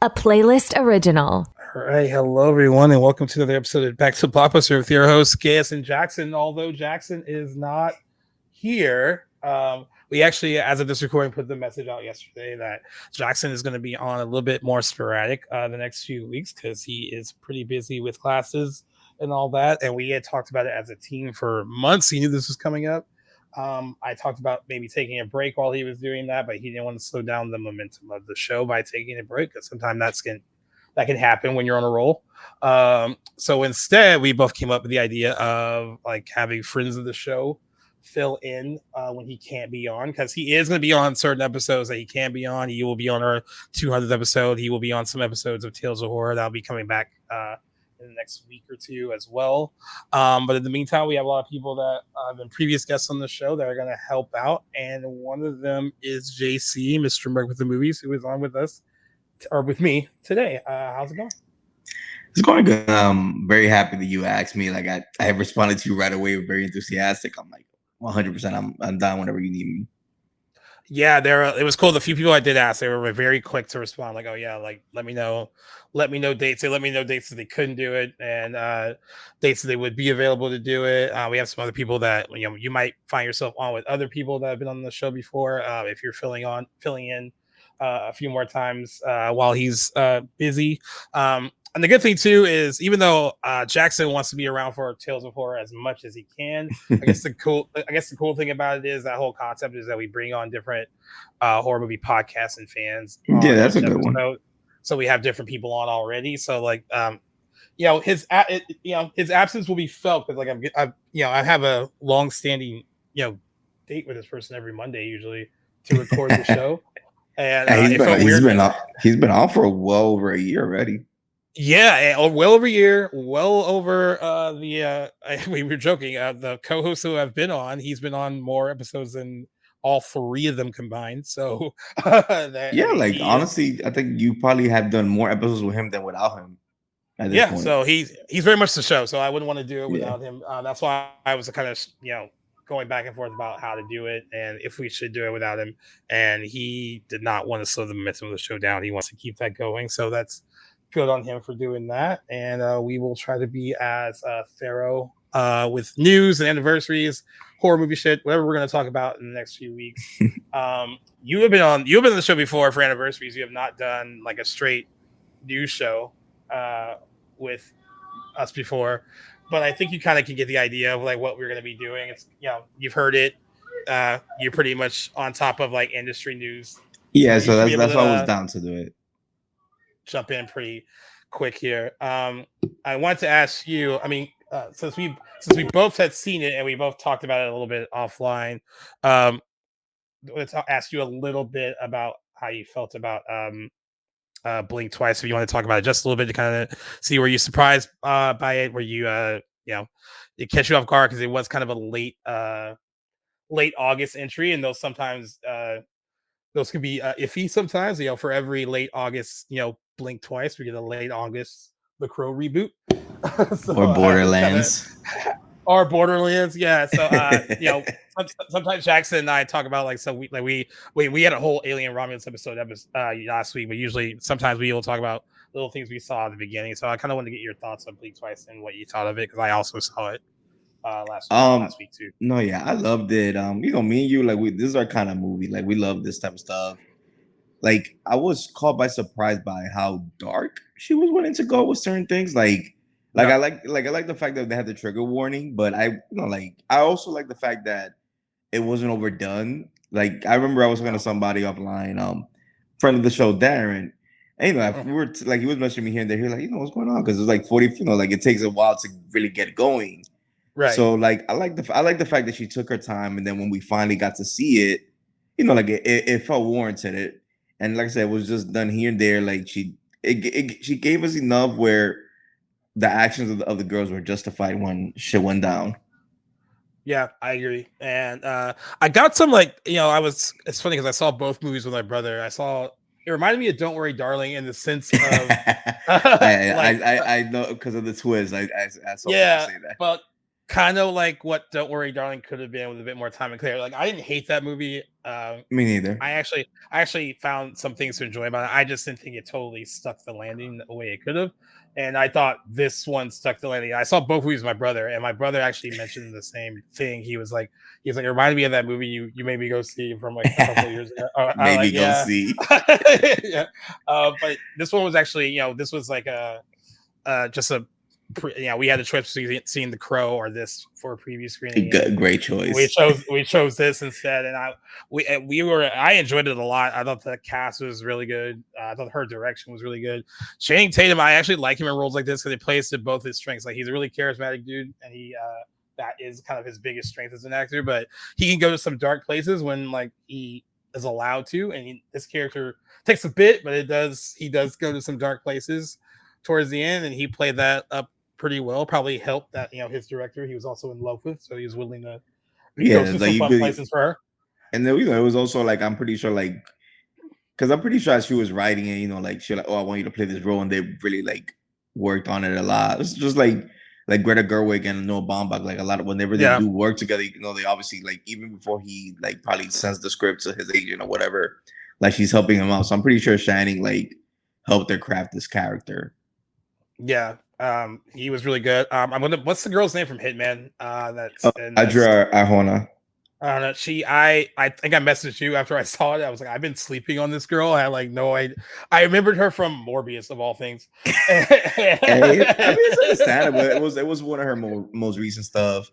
a playlist original. All right, hello everyone, and welcome to another episode of Back to Blockbuster with your hosts Gaius and Jackson. Although Jackson is not here, we actually, as of this recording, put the message out yesterday that Jackson is going to be on a little bit more sporadic the next few weeks because he is pretty busy with classes and all that. And we had talked about it as a team for months. He knew this was coming up. I talked about maybe taking a break while he was doing that, but he didn't want to slow down the momentum of the show by taking a break because sometimes that can happen when you're on a roll. So instead, we both came up with the idea of like having friends of the show fill in when he can't be on, because he is going to be on certain episodes that he can be on. He will be on our 200th episode. He will be on some episodes of Tales of Horror that'll be coming back in the next week or two as well. But in the meantime, we have a lot of people that have been previous guests on the show that are going to help out. And one of them is JC, Mr. Merc with the Movies, who is on with us or with me today. How's it going? It's going good. I'm very happy that you asked me. Like I responded to you right away, very enthusiastic. I'm like 100%. I'm down whenever you need me. Yeah, it was cool. The few people I did ask, they were very quick to respond. Like, oh yeah, like let me know dates. They let me know dates that they couldn't do it, and dates that they would be available to do it. We have some other people that you might find yourself on with other people that have been on the show before. If you're filling in a few more times while he's busy. And the good thing too is, even though Jackson wants to be around for Tales of Horror as much as he can, I guess the cool thing about it is that whole concept is that we bring on different horror movie podcasts and fans. Yeah, that's a good one. So we have different people on already. So like, his absence will be felt because like I have a long-standing date with this person every Monday usually to record the show. And he's been on for well over a year already. Yeah, well over a year, well over we were joking. The co-hosts who have been on, he's been on more episodes than all three of them combined. So honestly, I think you probably have done more episodes with him than without him. Yeah, point. So he's very much the show. So I wouldn't want to do it without him. That's why I was kind of going back and forth about how to do it and if we should do it without him. And he did not want to slow the momentum of the show down. He wants to keep that going. So that's good on him for doing that. And we will try to be as thorough with news and anniversaries, horror movie shit, whatever we're going to talk about in the next few weeks. You've been on the show before for anniversaries. You have not done like a straight news show with us before, but I think you kind of can get the idea of like what we're going to be doing. It's you've heard it. You're pretty much on top of like industry news. Yeah, so that's why I was down to do it. Jump in pretty quick here. I want to ask you. I mean, since we both had seen it and we both talked about it a little bit offline, let's ask you a little bit about how you felt about Blink Twice. If you want to talk about it just a little bit to kind of see where you're surprised by it, where you it catch you off guard because it was kind of a late August entry, and those sometimes those can be iffy sometimes. For every late August, Blink Twice, we get a late August The Crow reboot. So, or Borderlands. Or Borderlands, yeah. So sometimes Jackson and I talk about like, so we had a whole Alien Romulus episode last week, but usually sometimes we will talk about little things we saw at the beginning. So I kind of want to get your thoughts on Blink Twice and what you thought of it, because I also saw it last week too. No, yeah, I loved it. Me and you, like, this is our kind of movie. Like, we love this type of stuff. Like, I was caught by surprise by how dark she was willing to go with certain things. I like the fact that they had the trigger warning, but I also like the fact that it wasn't overdone. Like, I remember I was talking to somebody offline, friend of the show, Darren, and we were he was messaging me here and there. He was like, what's going on? Because it's like 40, it takes a while to really get going. Right. So like I like the fact that she took her time, and then when we finally got to see it, it felt warranted. And like I said, it was just done here and there. Like she gave us enough where the actions of the girls were justified when shit went down. Yeah, I agree. And I got some it's funny because I saw both movies with my brother. It reminded me of Don't Worry, Darling, in the sense of I know because of the twist. I saw say that. But kind of like what Don't Worry Darling could have been with a bit more time and clarity. Like I didn't hate that movie. Me neither. I actually found some things to enjoy about it. I just didn't think it totally stuck the landing the way it could have. And I thought this one stuck the landing. I saw both movies with my brother, and my brother actually mentioned the same thing. He was like, it reminded me of that movie you made me go see from like a couple of years ago. I Maybe like, go yeah. see. Yeah. But this one was actually, this was like just a we had the choice between seeing The Crow or this for a preview screening. Great choice. We chose this instead, and I enjoyed it a lot. I thought the cast was really good. I thought her direction was really good. Channing Tatum, I actually like him in roles like this because he plays to both his strengths. Like he's a really charismatic dude, and he that is kind of his biggest strength as an actor. But he can go to some dark places when like he is allowed to, and this character takes a bit, but he does go to some dark places towards the end, and he played that up pretty well. Probably helped that his director he was also in love with, so he was willing to go through some fun places for her. And then it was also like I'm pretty sure like because I'm pretty sure as she was writing it, like she like, oh, I want you to play this role, and they really like worked on it a lot. It's just like Greta Gerwig and Noah Baumbach, like a lot of whenever they do work together, they obviously like even before he like probably sends the script to his agent or whatever, like she's helping him out. So I'm pretty sure Shining like helped her craft this character. Yeah, he was really good. What's the girl's name from Hitman? That's Adria Arjona. I don't know. I think I messaged you after I saw it. I was like, I've been sleeping on this girl. I had like no idea. I remembered her from Morbius of all things. Hey, I mean, it's understandable. It was one of her most recent stuff.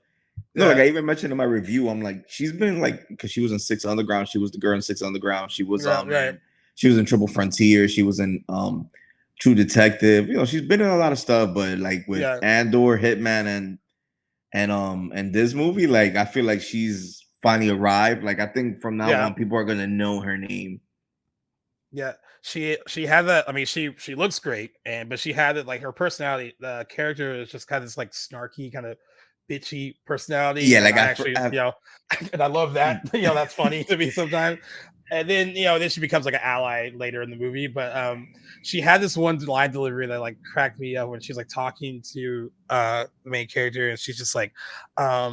No, like I even mentioned in my review, I'm like, she's been like, because she was in Six Underground. She was the girl in Six Underground. She was she was in Triple Frontier. She was in True Detective. She's been in a lot of stuff, but like with Andor, Hitman, and this movie, like I feel like she's finally arrived. Like I think from now on, people are gonna know her name. Yeah, she had that. I mean, she looks great, but she had it like her personality. The character is just kind of this like snarky, kind of bitchy personality. Yeah, like and I love that. That's funny to me sometimes. And then then she becomes like an ally later in the movie. But she had this one line delivery that like cracked me up when she's like talking to the main character, and she's just like I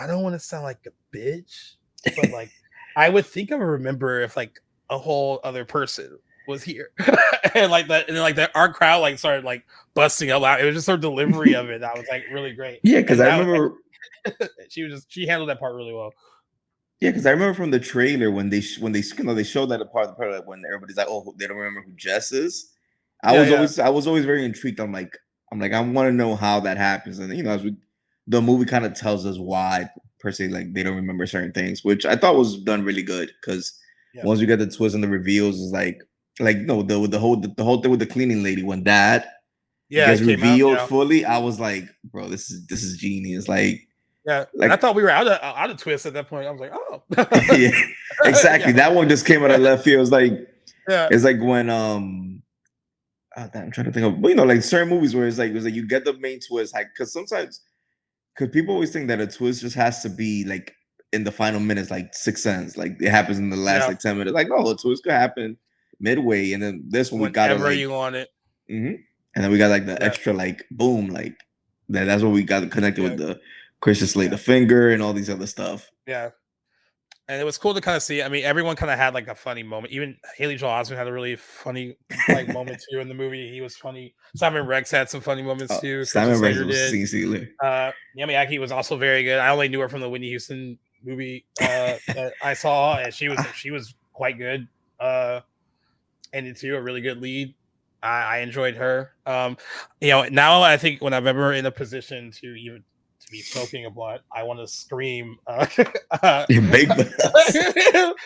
don't want to sound like a bitch, but like I would think I would remember if like a whole other person was here. and like our crowd like started like busting out loud. It was just her delivery of it that was like really great. Yeah, because I remember she handled that part really well. Yeah, because I remember from the trailer when they showed that part of the part like when everybody's like, oh, they don't remember who Jess is. I was always very intrigued. I'm like, I want to know how that happens, and the movie kind of tells us why per se, like they don't remember certain things, which I thought was done really good because once you get the twist and the reveals, is the whole thing with the cleaning lady when that gets revealed fully, I was like, bro, this is genius, like. Yeah, and I thought we were out of twist at that point. I was like, oh, yeah, exactly. That one just came out of left field. It's like when I'm trying to think of, like certain movies where it's like you get the main twist, like because people always think that a twist just has to be like in the final minutes, like Sixth Sense, like it happens in the last like 10 minutes. Like no, a twist could happen midway, and then this one we got whenever you want it. Mm-hmm. And then we got like the extra like boom, like that's what we got connected with the Christian Slate the Finger and all these other stuff. Yeah. And it was cool to kind of see. I mean, everyone kind of had like a funny moment. Even Haley Joel Osment had a really funny like moment too in the movie. He was funny. Simon Rex had some funny moments too. Simon Rex was CC. Yami Aki was also very good. I only knew her from the Whitney Houston movie that I saw, and she was quite good. And it's a really good lead. I enjoyed her. Now I think when I'm ever in a position to be smoking a blunt, I want to scream big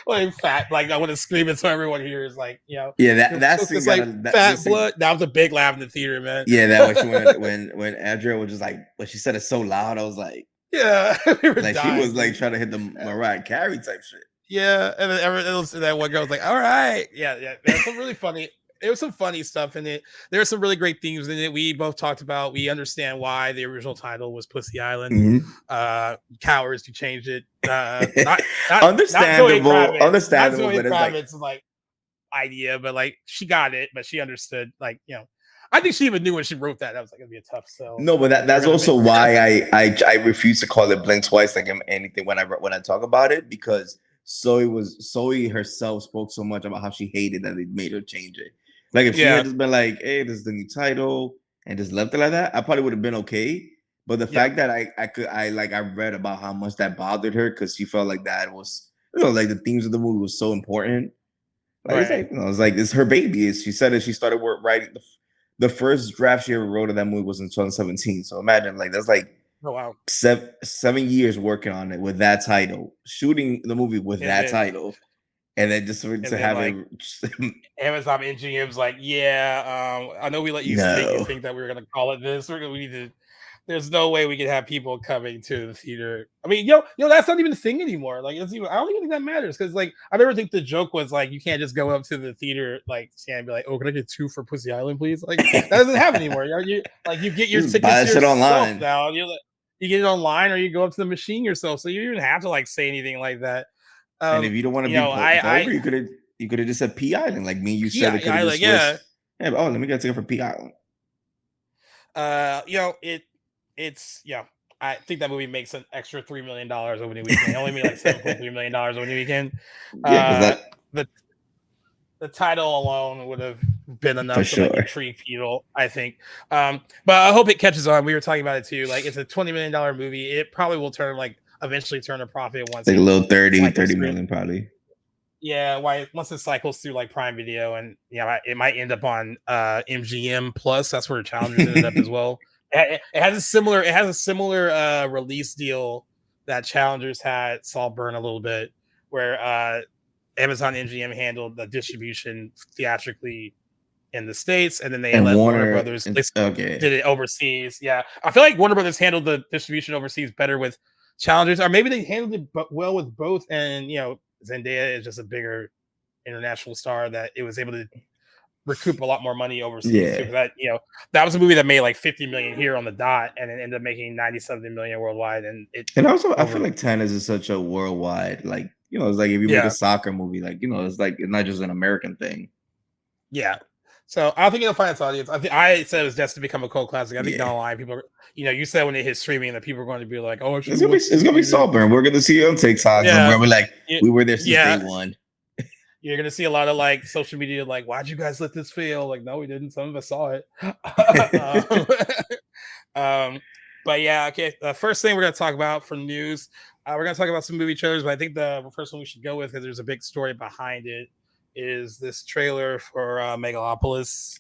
like fat, like I want to scream it so everyone hears, like that's like fat blunt. That was a big laugh in the theater, man. Yeah, that was when Adria was just like when she said it so loud, I was like, yeah, we were like dying. She was like trying to hit the Mariah Carey type shit. Yeah, and then that one girl was like, all right, yeah. There's some really funny. There was some funny stuff in it. There were some really great themes in it. We both talked about. We understand why the original title was Pussy Island. Mm-hmm. Cowards, you changed it. Not understandable. Understandable, but it's like idea, but like she got it, but she understood. Like I think she even knew when she wrote that was like gonna be a tough sell. No, but that's also why I refuse to call it Blink Twice like anything when I talk about it, because Zoe herself spoke so much about how she hated that they made her change it. Like if she had just been like, "Hey, this is the new title," and just left it like that, I probably would have been okay. But the fact that I read about how much that bothered her because she felt like that was, like the themes of the movie was so important. Like it's like it's her baby. She said that she started writing the first draft she ever wrote of that movie was in 2017. So imagine that's like 7 years working on it with that title, shooting the movie with that title, and then just to have it. Amazon MGM's like, I know we let you think that we were gonna call it this. We need to. There's no way we can have people coming to the theater. I mean, that's not even a thing anymore. Like, I don't even think that matters because, like, I never think the joke was like you can't just go up to the theater and be like, "Oh, can I get 2 for Pussy Island, please?" Like, that doesn't happen anymore. You get your tickets yourself online now. You get it online, or you go up to the machine yourself, so you don't even have to like say anything like that. And if you don't want to be vulgar, you could have just said P Island, like me. You said it could have just let me get a ticket for P Island. I think that movie makes an extra $3 million opening weekend. It only made like $7.3 million opening weekend. The title alone would have been enough to like intrigue people, I think. But I hope it catches on. We were talking about it too. Like, it's a $20 million movie. It probably will eventually turn a profit once. Like a little 30 million probably. Yeah, once it cycles through like Prime Video, and it might end up on MGM Plus. That's where Challengers ended up as well. It has a similar release deal that Challengers saw burn a little bit, where Amazon MGM handled the distribution theatrically in the States, and then they let Warner Brothers did it overseas. Yeah, I feel like Warner Brothers handled the distribution overseas better with Challengers, or maybe they handled it well with both. And Zendaya is just a bigger international star that it was able to recoup a lot more money overseas too. That that was a movie that made like 50 million here on the dot, and it ended up making 97 million worldwide. And also I feel like tennis is such a worldwide, like it's like if you make a soccer movie, like it's like it's not just an American thing. Yeah. So I don't think it'll find its audience. I said it was destined to become a cult classic. I think down the line, people, you said when it hits streaming that people are going to be like, "Oh, it's gonna be Saltburn." We're gonna see it on TikTok. Yeah. We're like, we were there since day one. You're gonna see a lot of like social media, like, "Why'd you guys let this fail?" Like, no, we didn't. Some of us saw it. But yeah, okay. The first thing we're gonna talk about for news, we're gonna talk about some movie trailers. But I think the first one we should go with, because there's a big story behind it, is this trailer for Megalopolis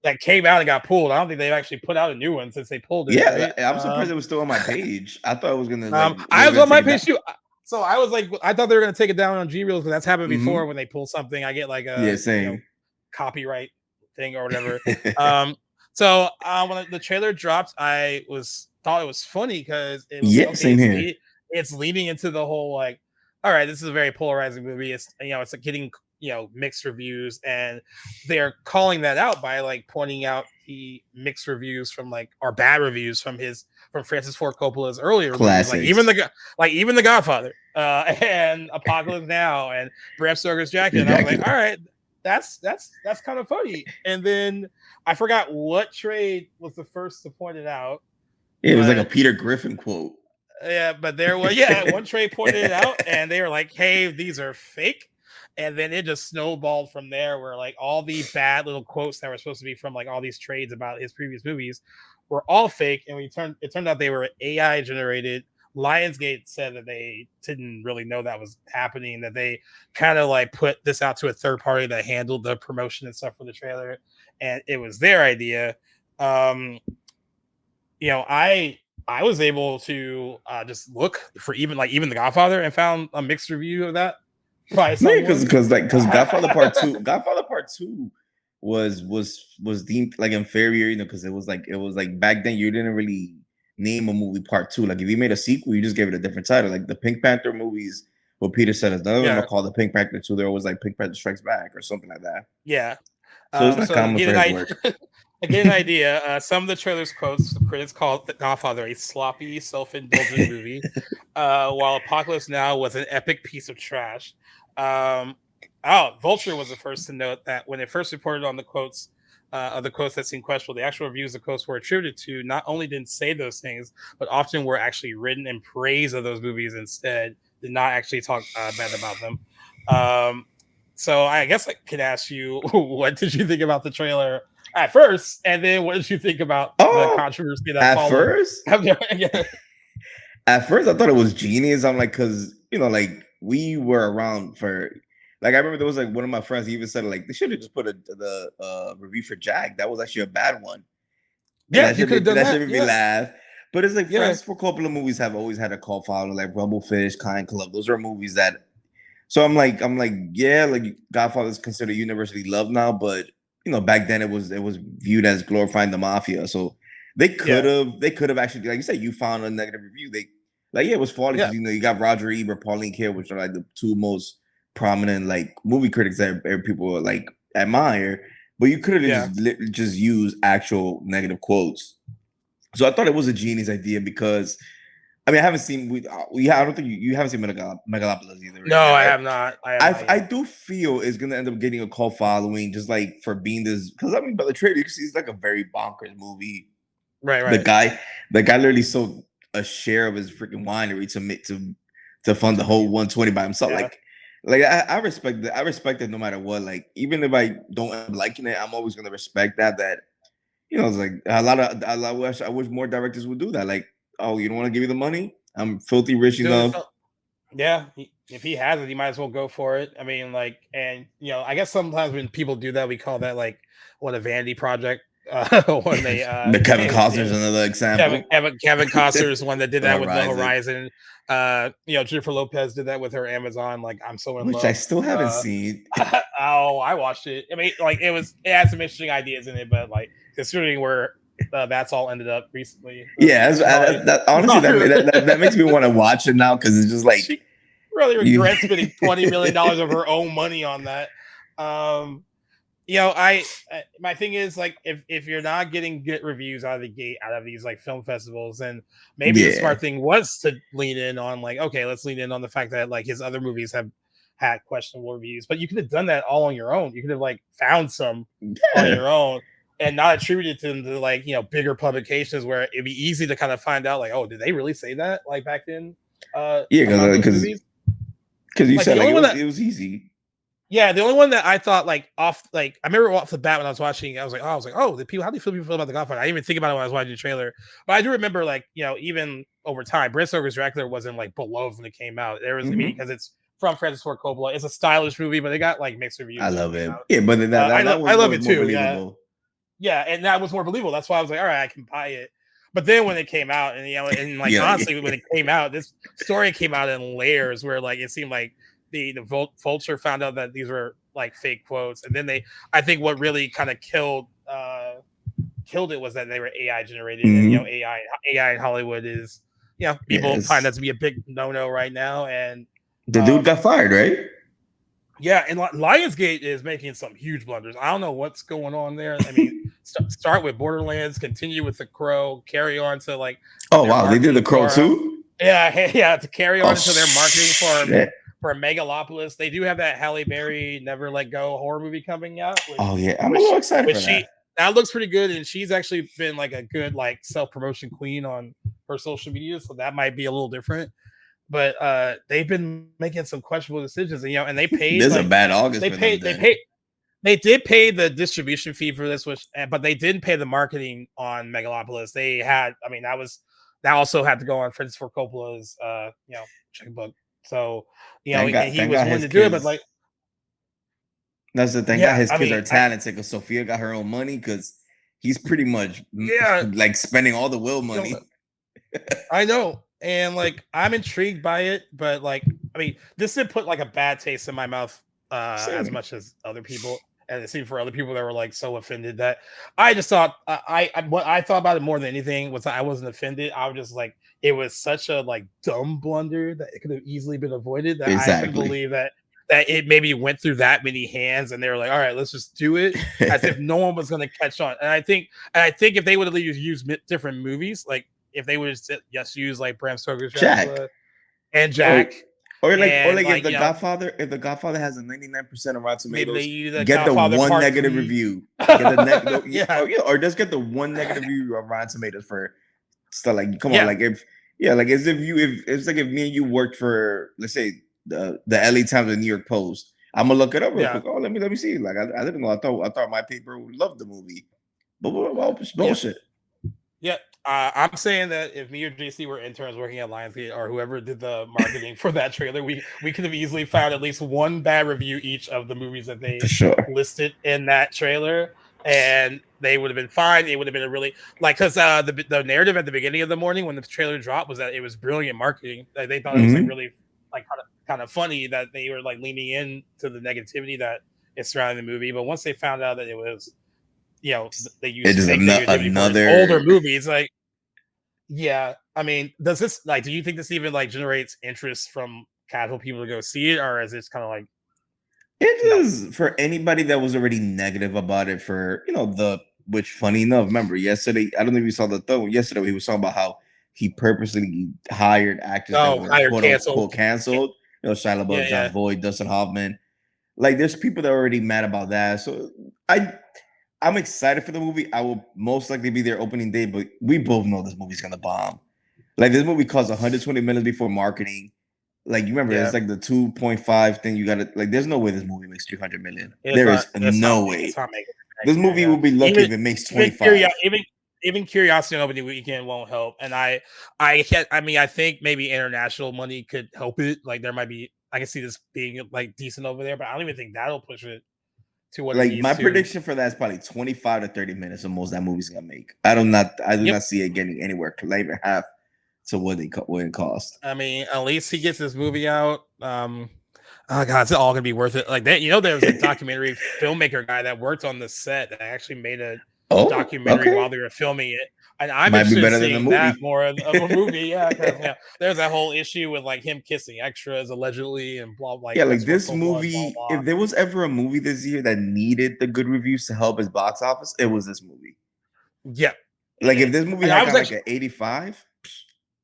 that came out and got pulled. I don't think they've actually put out a new one since they pulled it. Yeah, right? I'm surprised it was still on my page. I thought it was gonna. I was on my page too. So I was like, I thought they were gonna take it down on G Reels, because that's happened before. When they pull something, I get like a copyright thing or whatever. So when the trailer dropped, I thought it was funny because it's leading into the whole like, all right, this is a very polarizing movie. It's it's like getting mixed reviews, and they're calling that out by like pointing out the mixed reviews from or bad reviews from Francis Ford Coppola's earlier movies, like even the Godfather and Apocalypse Now and Bram Stoker's Dracula. And I was like, all right, that's kind of funny. And then I forgot what trade was the first to point it out. It was like a Peter Griffin quote. Yeah, but there was one trade pointed it out, and they were like, "Hey, these are fake." And then it just snowballed from there, where like all the bad little quotes that were supposed to be from like all these trades about his previous movies were all fake. And it turned out they were AI generated. Lionsgate said that they didn't really know that was happening, that they kind of like put this out to a third party that handled the promotion and stuff for the trailer, and it was their idea. I was able to just look for even the Godfather and found a mixed review of that. Because Godfather Part 2 was deemed like inferior, because it was like back then you didn't really name a movie Part 2. Like if you made a sequel, you just gave it a different title. Like the Pink Panther movies, what Peter said is none of them are called the Pink Panther 2. They're always like Pink Panther Strikes Back or something like that. Yeah. So it's not common for his work. I get an idea. Some of the trailers quotes the critics called The Godfather a sloppy, self-indulgent movie, while Apocalypse Now was an epic piece of trash. Vulture was the first to note that when it first reported on the quotes, of the quotes that seemed questionable. The actual reviews the quotes were attributed to not only didn't say those things, but often were actually written in praise of those movies instead. Did not actually talk bad about them. So I guess I could ask you, what did you think about the trailer at first, and then what did you think about the controversy that at followed? First, at first, I thought it was genius. I'm like, because like we were around for, like, I remember there was like one of my friends even said like they should have just put the review for Jack. That was actually a bad one. Yeah, you could have done that. That should make me laugh. But it's like Francis Ford Coppola movies have always had a cult following, like Rumblefish, Kind Club. Those are movies that. So I'm like, yeah, like Godfather is considered universally loved now, but back then it was viewed as glorifying the mafia. So they could have actually, like you said, you found a negative review. It was faulty because you got Roger Ebert, Pauline Kael, which are like the two most prominent like movie critics that people like admire. But you could have just used actual negative quotes. So I thought it was a genius idea because. I mean, I haven't seen. I don't think you haven't seen Megalopolis either. Right? No, I have not. I do feel it's gonna end up getting a cult following, just like for being this. Because I mean, by the trailer, you can see it's like a very bonkers movie. Right. The guy literally sold a share of his freaking winery to fund the whole 120 by himself. Yeah. Like I respect that. I respect it no matter what. Like even if I don't end up liking it, I'm always gonna respect that. It's like I wish more directors would do that. Like. Oh, you don't want to give me the money? I'm filthy rich enough. Yeah, if he has it, he might as well go for it. I mean, like, and I guess sometimes when people do that, we call that like a vanity project. When they the Kevin Costner's another example. Kevin Costner's one that did that with the Horizon. Jennifer Lopez did that with her Amazon. Like, I'm so in love. Which I still haven't seen. I watched it. I mean, like, it had some interesting ideas in it, but like considering where. That's all ended up recently. Honestly, that makes me want to watch it now because it's just like she really regrets spending $20 million of her own money on that. My thing is like if you're not getting good reviews out of the gate out of these like film festivals, then maybe the smart thing was to lean in on like, okay, let's lean in on the fact that like his other movies have had questionable reviews, but you could have done that all on your own. You could have like found some on your own. And not attributed to them to like bigger publications where it'd be easy to kind of find out like, oh, did they really say that like back then? Because you said like it was easy. Yeah, the only one that I thought I remember off the bat when I was watching, I was like, how do people feel about the Godfather? I didn't even think about it when I was watching the trailer, but I do remember like even over time, Bram Stoker's Dracula wasn't like beloved when it came out. There was because it's from Francis Ford Coppola. It's a stylish movie, but they got like mixed reviews. I love it. Yeah, but I love it too. Believable. Yeah, and that was more believable. That's why I was like, all right, I can buy it. But then when it came out, and honestly, when it came out, this story came out in layers where like it seemed like the Vulture found out that these were like fake quotes, and then I think what really kind of killed it was that they were AI generated, and AI in Hollywood is people find that to be a big no right now, and the dude got fired, right? Yeah, and Lionsgate is making some huge blunders. I don't know what's going on there. I mean, start with Borderlands, continue with The Crow, carry on to like. Oh wow, they did The Crow too. Yeah, to carry on to their marketing for Megalopolis. They do have that Halle Berry Never Let Go horror movie coming out. I'm a little excited for that. That looks pretty good, and she's actually been like a good like self-promotion queen on her social media, so that might be a little different. But they've been making some questionable decisions, and they paid. This is a bad August. They did pay the distribution fee for this, but they didn't pay the marketing on Megalopolis. They had, I mean, that also had to go on Francis Ford Coppola's, checkbook. So, he was willing to do it, but like, that's the thing. His kids are talented because Sophia got her own money because he's pretty much like spending all the Will money. I know. And like, I'm intrigued by it, but like, I mean, this did put like a bad taste in my mouth as much as other people. And it seemed for other people that were like so offended that I just thought what I thought about it more than anything was I wasn't offended. I was just like, it was such a like dumb blunder that it could have easily been avoided. That I couldn't believe that it maybe went through that many hands and they were like, all right, let's just do it as if no one was going to catch on. And I think if they would have used different movies, like if they would have just used like Bram Stoker's Dracula and Jack. Or if the Godfather has a 99% of Rotten Tomatoes, maybe get the one negative review. Get the Yeah. or just get the one negative review of Rotten Tomatoes for stuff. Like, come on, Yeah. like like as if if it's like if me and you worked for, let's say, the LA Times or New York Post. I'm gonna look it up real Yeah. quick. Oh, let me see. Like, I didn't know. I thought my paper loved the movie, but it's Yeah. bullshit. Yeah. I'm saying that if me or JC were interns working at Lionsgate or whoever did the marketing for that trailer, we could have easily found at least one bad review each of the movies that For they sure. listed in that trailer, and they would have been fine. It would have been a really because the narrative at the beginning of the morning when the trailer dropped was that it was brilliant marketing. Like, they thought it was like really like kind of funny that they were like leaning in to the negativity that is surrounding the movie. But once they found out that it was, they It use is fake negativity for his older another. movies. Like, yeah, I mean, does this like? Do you think this even like generates interest from casual people to go see it, or is this kind of like It no? is for anybody that was already negative about it. For which funny enough, remember yesterday? I don't know if you saw the thing yesterday. He was talking about how he purposely hired actors that Oh, were higher quote canceled. unquote canceled. Shia Yeah, LaBeouf, yeah, John Voight, Dustin Hoffman. Like, there's people that are already mad about that. So I'm excited for the movie. I will most likely be there opening day, but we both know this movie's gonna bomb. Like, this movie costs 120 million before marketing. Like, you remember, yeah. it's like the 2.5 thing. You gotta like. There's no way this movie makes 300 million. It's There not. is no way. It's not making it This next year. movie Yeah, will be lucky even if it makes even 25. even curiosity on opening weekend won't help. And I can't. I mean, I think maybe international money could help it. Like, there might be. I can see this being like decent over there, but I don't even think that'll push it to what it Like, needs my to. prediction for that is probably 25 to 30 minutes the most that movie's gonna make. I do Yep. not see it getting anywhere even half to what it cost. I mean, at least he gets this movie out. Oh god, it's all gonna be worth it. Like that, there was a documentary filmmaker guy that worked on the set that actually made a Oh, documentary while okay. they were filming it, and I'm Might be interested in better than the seeing that movie. more of a movie. Yeah, because there's that whole issue with like him kissing extras allegedly and blah, like Yeah, like that's what's this so blood, blah movie, blah. if there was ever a movie this year that needed the good reviews to help its box office, it was this movie. Yeah, Like, if and this movie and had I was got like actually an 85,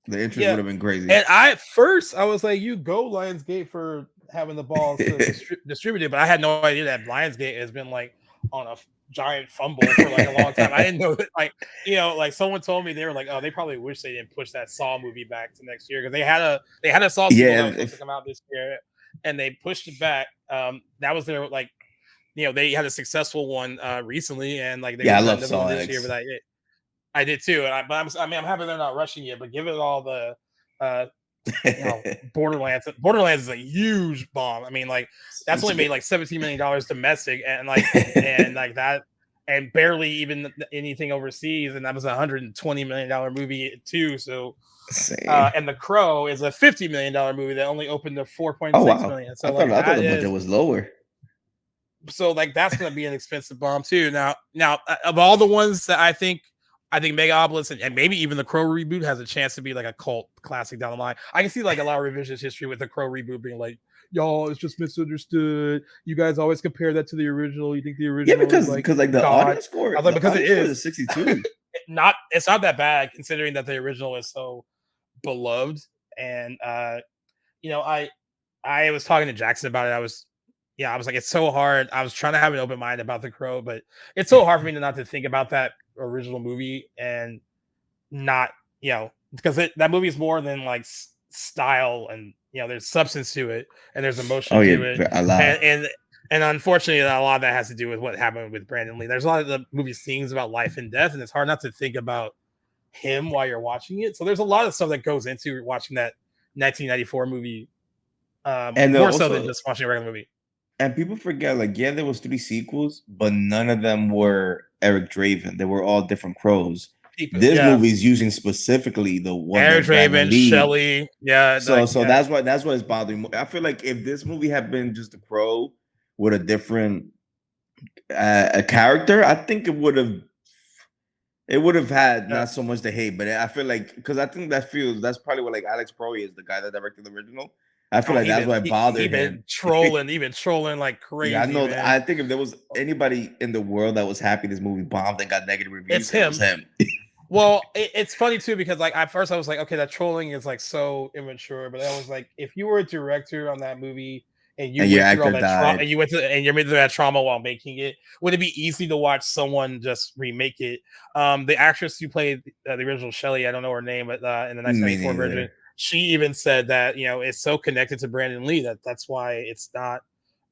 the interest yeah, would have been crazy. and at first I was like, you go Lionsgate for having the balls to distribute it, but I had no idea that Lionsgate has been like on a giant fumble for like a long time. I didn't know that, like, like someone told me, they were like, oh, they probably wish they didn't push that Saw movie back to next year because they had a Saw sequel that Yeah, was supposed to come out this year, and they pushed it back. That was their like, they had a successful one recently, and like they yeah, were I gonna love another one Saw this year, but X. I did too, and I'm happy they're not rushing it, but give it all the uh Borderlands is a huge bomb. I mean, like, that's only made like $17 million domestic, and like that, and barely even anything overseas, and that was $120 million movie too. So Same. and The Crow is a $50 million movie that only opened to Oh 4.6 wow, million. So like I thought that the budget is was lower. so like that's going to be an expensive bomb too. Now of all the ones that I think Megalopolis and maybe even the Crow reboot has a chance to be like a cult classic down the line. I can see like a lot of revisionist history with the Crow reboot being like, y'all, it's just misunderstood. You guys always compare that to the original. You think the Yeah, original is like like the God. audience score, I was like, because it is is 62. it's not that bad considering that the original is so beloved. And you know, I was talking to Jackson about it. I was like, it's so hard. I was trying to have an open mind about The Crow, but it's so hard for me to not to think about that original movie and not, because that movie is more than like style, and there's substance to it and there's Oh emotion to it, yeah, a lot. and unfortunately, a lot of that has to do with what happened with Brandon Lee. There's a lot of the movie's themes about life and death, and it's hard not to think about him while you're watching it. So there's a lot of stuff that goes into watching that 1994 movie, And more so than also, just watching a regular movie. and people forget, like, yeah, there was 3 sequels, but none of them were Eric Draven. They were all different crows. This Yeah, movie is using specifically the one Eric that Brandon Draven, Lee. Shelley, yeah, So like, so that's why it's bothering me. I feel like if this movie had been just a crow with a different a character, I think it would have had yeah. not so much the hate, but I feel like because I think that's probably what like Alex Proy is the guy that directed the original. I feel Oh, like that's why it he bothered him. been trolling like Yeah, I crazy, know. man. I think if there was anybody in the world that was happy this movie bombed and got negative It's reviews, it was him. him. Well, it's funny too because like at first I was like, okay, that trolling is like so immature, but I was like, if you were a director on that movie and you And your went through all actor that trauma, died. and you went through that trauma while making it. Would it be easy to watch someone just remake it? The actress who played the original Shelley, I don't know her name, but in the Me 1994 version, neither. she even said that it's so connected to Brandon Lee that's why it's not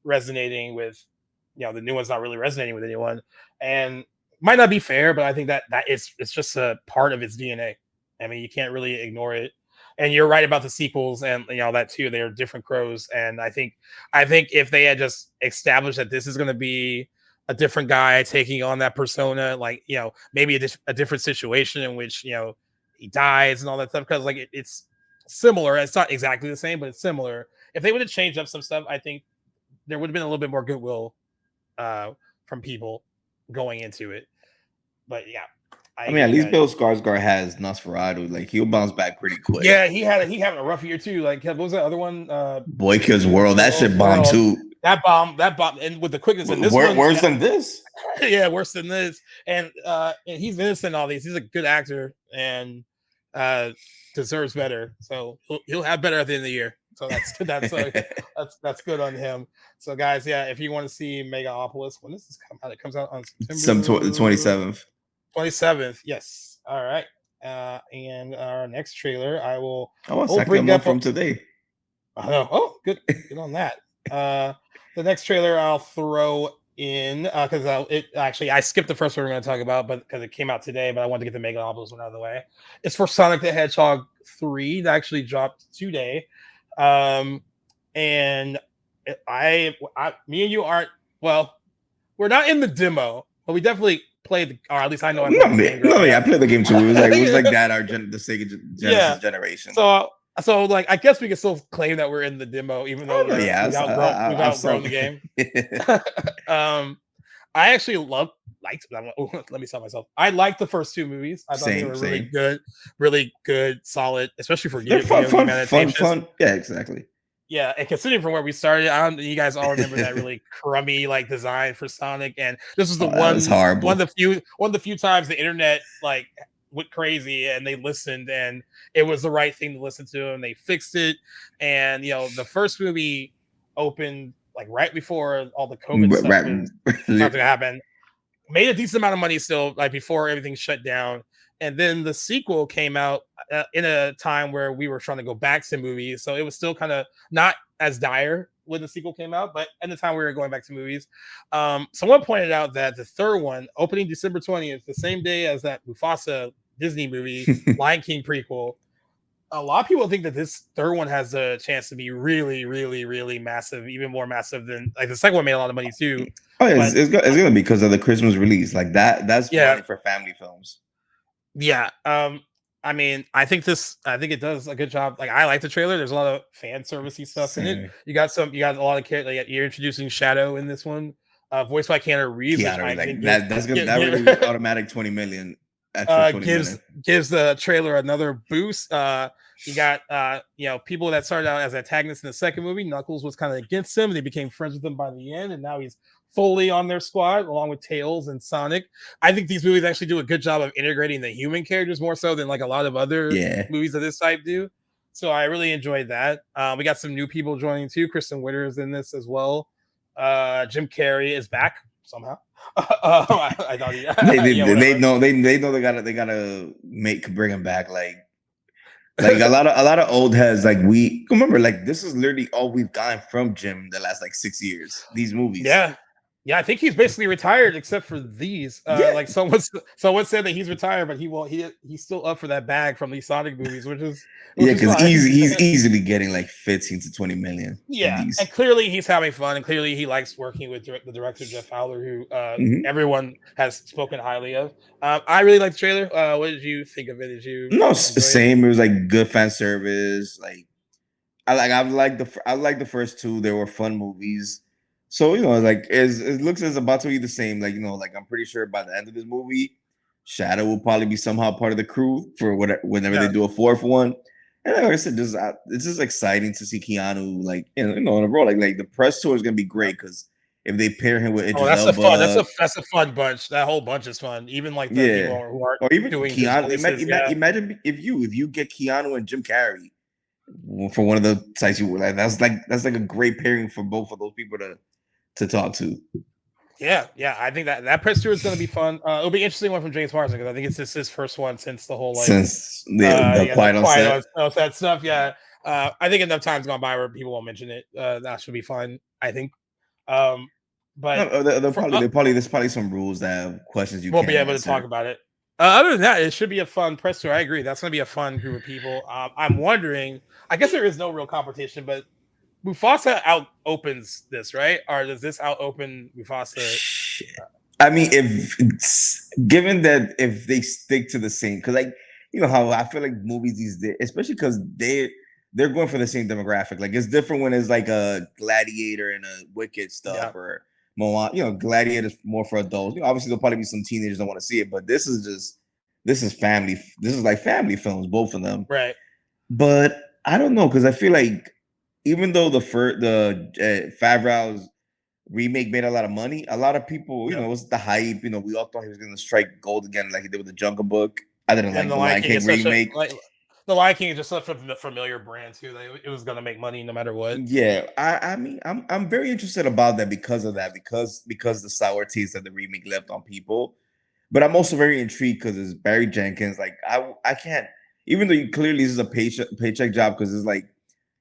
resonating with the new one's not really resonating with anyone, and might not be fair, but I think that it's just a part of its DNA. I mean, you can't really ignore it. And you're right about the sequels, and that too. They're different crows, and I think if they had just established that this is going to be a different guy taking on that persona, like maybe a different situation in which he dies and all that stuff, because like it's similar. It's not exactly the same, but it's similar. If they would have changed up some stuff, I think there would have been a little bit more goodwill from people going into it. But yeah, I I mean, at agree least that. Bill Skarsgård has Nosferatu. Like he'll bounce back pretty quick. Yeah, he having a rough year too. Like what was that other one? Boy Kills World. That shit bombed World. too. That bomb, and with the quickness in this one, Worse than this. yeah, worse than this. And he's innocent in all these. He's a good actor and deserves better. So he'll have better at the end of the year. So that's good on him. So guys, yeah, if you want to see Megalopolis, when does this come out? It comes out on September The 27th. 27th. Yes. All right. And our next trailer, Oh, it's bring a month up from today. Oh, good on that. The next trailer I'll throw in because I skipped the first one we're going to talk about, but because it came out today, but I wanted to get the Megalopolis one out of the way. It's for Sonic the Hedgehog 3 that actually dropped today, and me and you aren't we're not in the demo, but we definitely played, or at least I know I played the game. I played the game too. It was like that. The Sega Genesis generation. So like I guess we can still claim that we're in the demo, even though we've outgrown the game. I actually liked. Let me tell myself. I liked the first two movies. I thought they were really good, solid, especially for video game adaptations. Fun. Yeah, exactly. Yeah, and considering from where we started, you guys all remember that really crummy like design for Sonic, and this was one of the few times the internet like went crazy and they listened, and it was the right thing to listen to, and they fixed it. And the first movie opened like right before all the COVID stuff was about to happen, made a decent amount of money still, like before everything shut down. And then the sequel came out in a time where we were trying to go back to movies, so it was still kind of not as dire when the sequel came out, but at the time we were going back to movies. Someone pointed out that the third one, opening December 20th, the same day as that Mufasa Disney movie, Lion King prequel, a lot of people think that this third one has a chance to be really, really, really massive, even more massive than like the second one made a lot of money too. Oh, yeah, it's gonna be because of the Christmas release. Like that's money for family films. Yeah. I mean, I think it does a good job. Like, I like the trailer. There's a lot of fan servicey stuff in it. You got a lot of characters. Like, you're introducing Shadow in this one, voiced by Keanu Reeves. That's gonna automatic 20 million. Extra 20 gives the trailer another boost. You got people that started out as antagonists in the second movie. Knuckles was kind of against him. They became friends with him by the end, and now he's fully on their squad along with Tails and Sonic. I think these movies actually do a good job of integrating the human characters more so than like a lot of other movies of this type do. So I really enjoyed that. We got some new people joining too. Kristen Witter is in this as well. Jim Carrey is back somehow. I thought they know they gotta bring him back. Like a lot of old heads. Like we remember, like this is literally all we've gotten from Jim the last like 6 years. These movies. Yeah, I think he's basically retired except for these. Like someone said that he's retired, but he's still up for that bag from these Sonic movies, which is because he's easily getting like 15 to 20 million. Yeah, and clearly he's having fun, and clearly he likes working with the director Jeff Fowler, who everyone has spoken highly of. I really liked the trailer. What did you think of it? Did you? No, same. It was like good fan service. Like I like the first two. They were fun movies. So, like it looks as about to be the same. Like, like I'm pretty sure by the end of this movie, Shadow will probably be somehow part of the crew for whenever they do a fourth one. And like I said, it's just exciting to see Keanu like in a role. Like the press tour is gonna be great because if they pair him with Idris Elba, that's a fun bunch. That whole bunch is fun. Even like the people who aren't or even doing Keanu. Imagine if you get Keanu and Jim Carrey for one of the sites you like. That's like a great pairing for both of those people to talk to. Yeah, I think that press tour is going to be fun. It'll be interesting one from James Marsden because I think it's just his first one since the whole like Since the the quiet on quiet set. on that stuff. Yeah, I think enough time's gone by where people won't mention it. That should be fine. I think. But No, for, there's probably some rules that have questions you we'll be can't able to talk answer. about it. Other than that, it should be a fun press tour. I agree. That's going to be a fun group of people. I'm wondering. I guess there is no real competition, but Mufasa out opens this, right? Or does this out open Mufasa? I mean, if given that if they stick to the same, because like you know how I feel like movies these days, especially because they're going for the same demographic. Like it's different when it's like a Gladiator and a Wicked stuff Yeah, or Moana. You know, Gladiator is more for adults. You know, obviously there'll probably be some teenagers that want to see it, but this is family. This is like family films, both of them. right. But I don't know because I feel like even though the Favreau's remake made a lot of money, a lot of people, you Yeah. know, it was the hype. You know, we all thought he was going to strike gold again, like he did with the Jungle Book. I didn't And like the the Lion Lion King is King such a remake. like the Lion King is just such a familiar brand too. Like, it was gonna make money no matter what. Yeah, I mean, I'm very interested about that because of that, because the sour taste that the remake left on people. But I'm also very intrigued because it's Barry Jenkins. Like I can't, even though clearly this is a paycheck job because it's like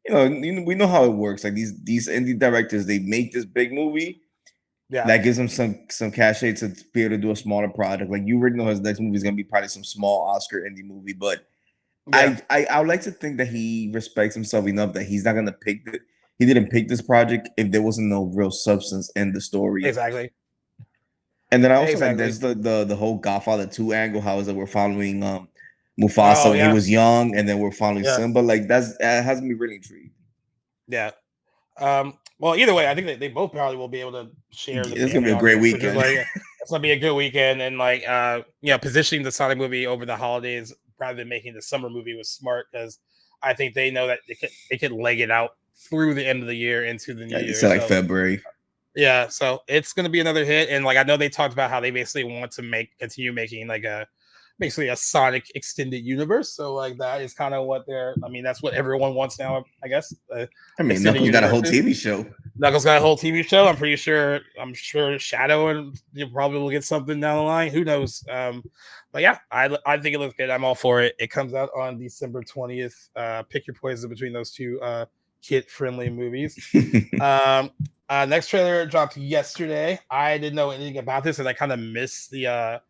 we know how it works. Like these indie directors, they make this big movie Yeah, that gives him some cachet to be able to do a smaller project. Like you already know his next movie is gonna be probably some small Oscar indie movie, but yeah, I would like to think that he respects himself enough that he's not gonna pick the he didn't pick this project if there wasn't no real substance in the story. exactly, And then I also like exactly. there's the whole Godfather 2 angle. How is that we're following Oh Mufasa when he yeah, was young, and then we're following yeah, Simba. Like that has me really intrigued. yeah. Well, either way, I think that they both probably will be able to share the It's gonna family be a great audience, which is weekend. like it's gonna be a good weekend. And like positioning the Sonic movie over the holidays rather than making the summer movie was smart because I think they know that they could leg it out through the end of the year into the new Like, it's year. like So February. yeah, so it's gonna be another hit, and like I know they talked about how they basically want to continue making like basically a Sonic extended universe. So like that is kind of what they're. I mean, that's what everyone wants now, I guess. I mean, Extended Knuckles got a whole universes. TV show. Knuckles got a whole TV show. I'm pretty sure. I'm sure Shadow and you probably will get something down the line. Who knows? But yeah, I think it looks good. I'm all for it. It comes out on December 20th. Pick your poison between those two kid friendly movies. Um, Next trailer dropped yesterday. I didn't know anything about this, and I kind of missed the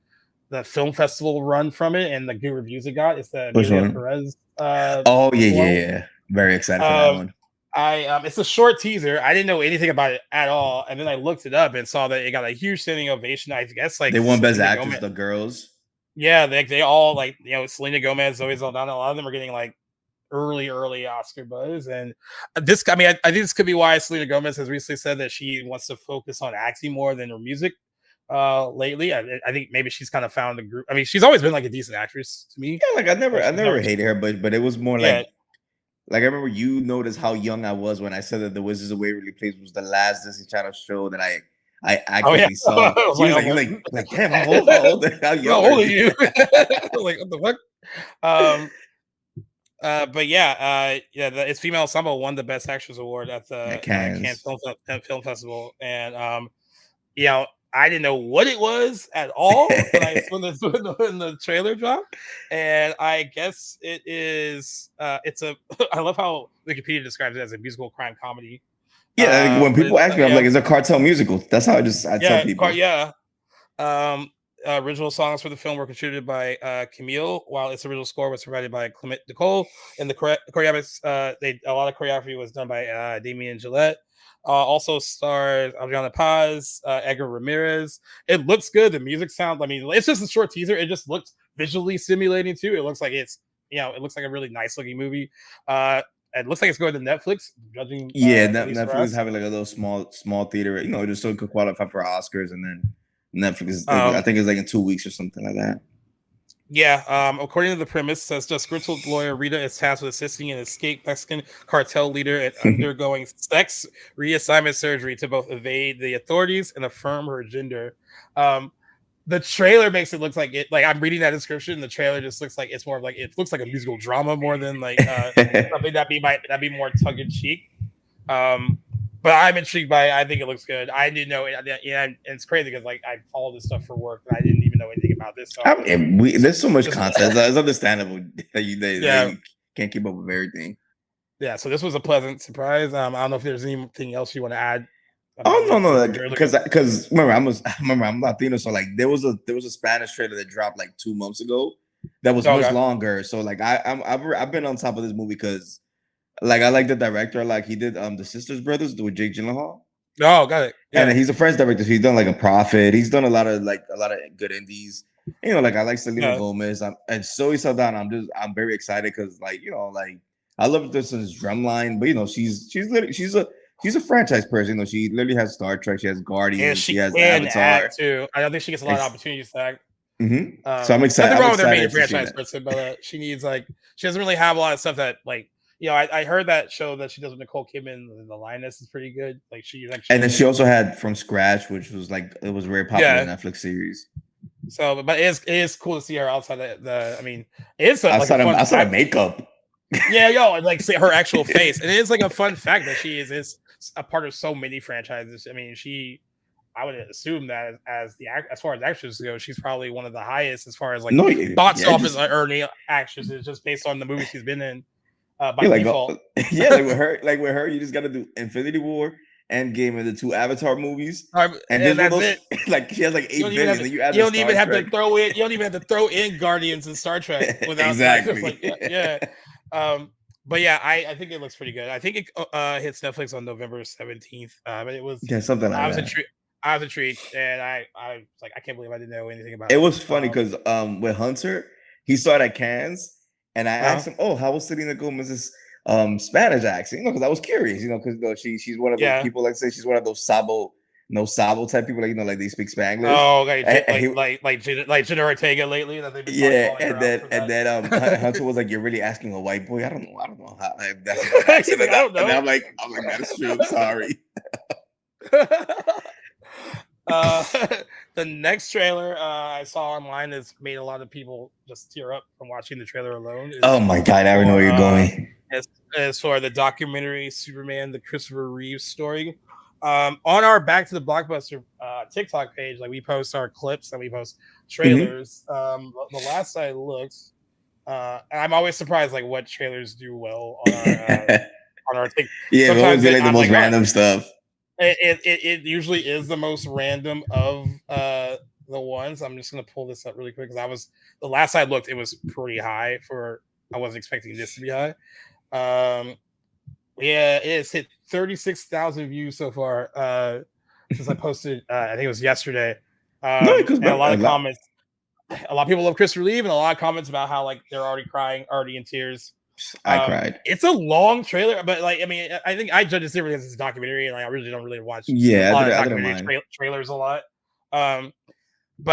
film festival run from it and the good reviews it got. It's the Which Amelia one? Perez Oh yeah, yeah, film. yeah. Very excited for that Um, one. it's a short teaser. I didn't know anything about it at all, and then I looked it up and saw that it got a huge standing ovation. I guess like They won Best Selena Actress, Gomez. the girls. Yeah, they all like Selena Gomez, Zoe Saldana. A lot of them are getting like early Oscar buzz, and this. I mean, I think this could be why Selena Gomez has recently said that she wants to focus on acting more than her music. Lately, I think maybe she's kind of found a group. I mean, she's always been like a decent actress to me. Yeah, like I She's never never, hated her, but it was more yeah. like I remember you noticed how young I was when I said that the Wizards of Waverly Place was the last Disney Channel show that I Oh yeah, actively saw. I was You like, was oh like, damn, how old, how how young are old are you? you? I was like, what the fuck? Um, but yeah, it's female ensemble won the best actress award at At the Cannes Cannes. Film Festival, and you know, I didn't know what it was at all when I when the trailer dropped, and I guess it is. It's a. I love how Wikipedia describes it as a musical crime comedy. Yeah, like, when But people ask me, I'm yeah, like, it's a cartel musical. That's how I tell people. yeah. Um, Original songs for the film were contributed by Camille, while its original score was provided by Clement Nicole. And the choreography, a lot of choreography was done by Damien Gillette. Also stars Adriana Paz, Edgar Ramirez. It looks good. The music sound. I mean, it's just a short teaser. It just looks visually stimulating too. It looks like it looks like a really nice looking movie. It looks like it's going to Netflix, judging Yeah, at least for Netflix is us. having like a little small theater, just so it could qualify for Oscars, and then Netflix is like I Um, think it's like in 2 weeks or something like that. Yeah, according to the premise, says disgruntled lawyer Rita is tasked with assisting an escaped Mexican cartel leader and undergoing sex reassignment surgery to both evade the authorities and affirm her gender. Um, the trailer makes it look like it. Like I'm reading that description, the trailer just looks like it's more of like it looks like a musical drama more than like something that'd be more tongue in cheek. But I'm intrigued by it. I think it looks good. I didn't know it. Yeah, and it's crazy because like I follow this stuff for work, and I didn't even know anything about this. So there's so much content. It's understandable that you can't keep up with everything. Yeah, so this was a pleasant surprise. I don't know if there's anything else you want to add. Oh no, because remember I'm Latino, so like there was a Spanish trailer that dropped like 2 months ago that was much longer. So like I've been on top of this movie because like I like the director, like he did the Sisters Brothers with Jake Gyllenhaal. Oh, got it. Yeah. And he's a French director, so he's done like A Prophet. He's done a lot of good indies. You know, like I like Selena Gomez. And Zoe Saldana. I'm very excited because like you know like I love this drumline, but you know she's a franchise person. You know, she literally has Star Trek, she has Guardians, she has Avatar too. I don't think she gets a lot of opportunities to act. So I'm excited. Nothing wrong with her being a franchise person, but she needs like she doesn't really have a lot of stuff that like you know. I heard that show that she does with Nicole Kidman, The Lioness, is pretty good. Like and then she also had From Scratch, which was like it was very popular Netflix series. So, but it is cool to see her outside the. I mean, it's outside of makeup. Yeah, like see her actual face. And it is like a fun fact that she is a part of so many franchises. I mean, I would assume that as far as actresses go, she's probably one of the highest as far as like box office earning actresses, just based on the movies she's been in. By default. Like with her, you just got to do Infinity War, Endgame, and the 2 Avatar movies, and that's it. Like she has like 8 billion. You don't even have to throw in. You don't even have to throw in Guardians and Star Trek without exactly. But yeah, I think it looks pretty good. I think it hits Netflix on November 17th. But it was something like that. I was intrigued, and I was like, I can't believe I didn't know anything about it. It was funny because with Hunter, he saw it at Cannes, and I asked him, "Oh, how was Selena Gomez's Spanish accent?" You know, because I was curious, you know, because she's one of those people, like say she's one of those Sabo type people, like you know, like they speak Spanglish. Oh, like Jenna Ortega lately that they've been and then Hunter was like, "You're really asking a white boy? I don't know how that's accent." I don't know. And I'm like, that's true. Sorry. The next trailer I saw online has made a lot of people just tear up from watching the trailer alone. Oh my god, I already know where you're going. As for the documentary Superman, the Christopher Reeve story. On our Back to the Blockbuster TikTok page, like we post our clips and we post trailers. The last I looked, and I'm always surprised like what trailers do well on our TikTok. Yeah, sometimes they like the most random stuff. It usually is the most random of the ones. I'm just gonna pull this up really quick because the last I looked, it was pretty high I wasn't expecting this to be high. Yeah, it's hit 36,000 views so far since I posted. I think it was yesterday. And a lot of comments. A lot of people love Christopher Reeve, and a lot of comments about how like they're already crying, already in tears. I cried. It's a long trailer, but like I mean, I think I judge this differently as it's a documentary, and like, I really don't watch a lot of documentary trailers a lot. But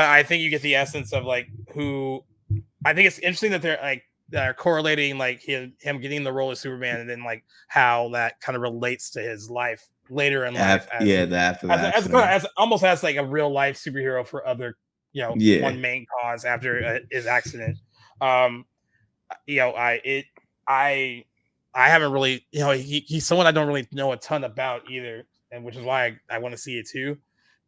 I think you get the essence of like who. I think it's interesting that they're correlating like him getting the role of Superman, and then like how that kind of relates to his life later in life. As almost as like a real life superhero for other, one main cause after his accident. I haven't really, he's someone I don't really know a ton about either, and which is why I want to see it too.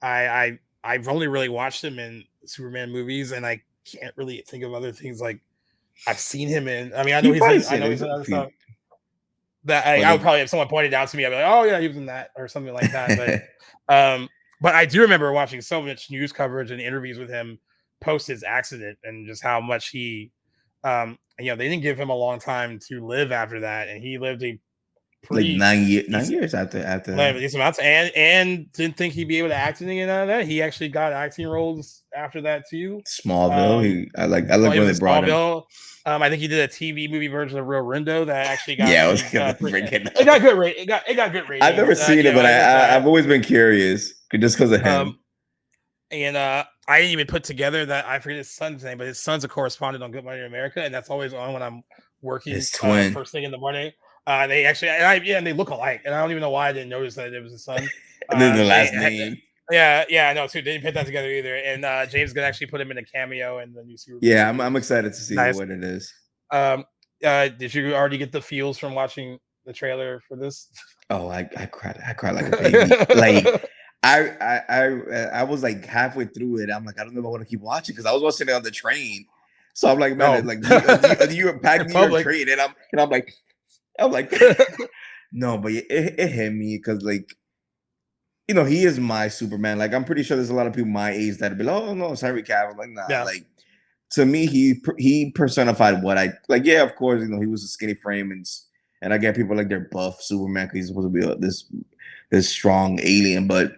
I've only really watched him in Superman movies, and I can't really think of other things like I've seen him in. I mean, I know he's in other stuff. That I would probably, if someone pointed out to me, I'd be like, "Oh yeah, he was in that" or something like that. But I do remember watching so much news coverage and interviews with him post his accident, and just how much he. They didn't give him a long time to live after that, and he lived a pretty 9 years after and didn't think he'd be able to act anything out of that. He actually got acting roles after that too. Smallville. I like when they brought him. I think he did a TV movie version of Real Rindo that actually got it got good rate. It got good ratings. I've never seen it, but I've always been curious just because of him. And I didn't even put together that I forget his son's name, but his son's a correspondent on Good Morning America, and that's always on when I'm working. His twin. First thing in the morning. They actually, and they look alike, and I don't even know why I didn't notice that it was his son. And then the last name. Yeah, no, too. They didn't put that together either. And James Gunn actually put him in a cameo in the new Superman Yeah, movie. I'm excited to see Nice. what it is. Did you already get the feels from watching the trailer for this? Oh, I cried like a baby. Like I was like halfway through it. I'm like, I don't know if I want to keep watching because I was watching it on the train. So I'm like, man, No. like you packed In me your public. train, and I'm like, no, but it hit me because like he is my Superman. Like I'm pretty sure there's a lot of people my age that'd be like, oh no, it's Henry Cavill. Like nah, Yeah. like to me he personified what I like. Yeah, of course, he was a skinny frame and I get people like they're buff Superman because he's supposed to be this strong alien, but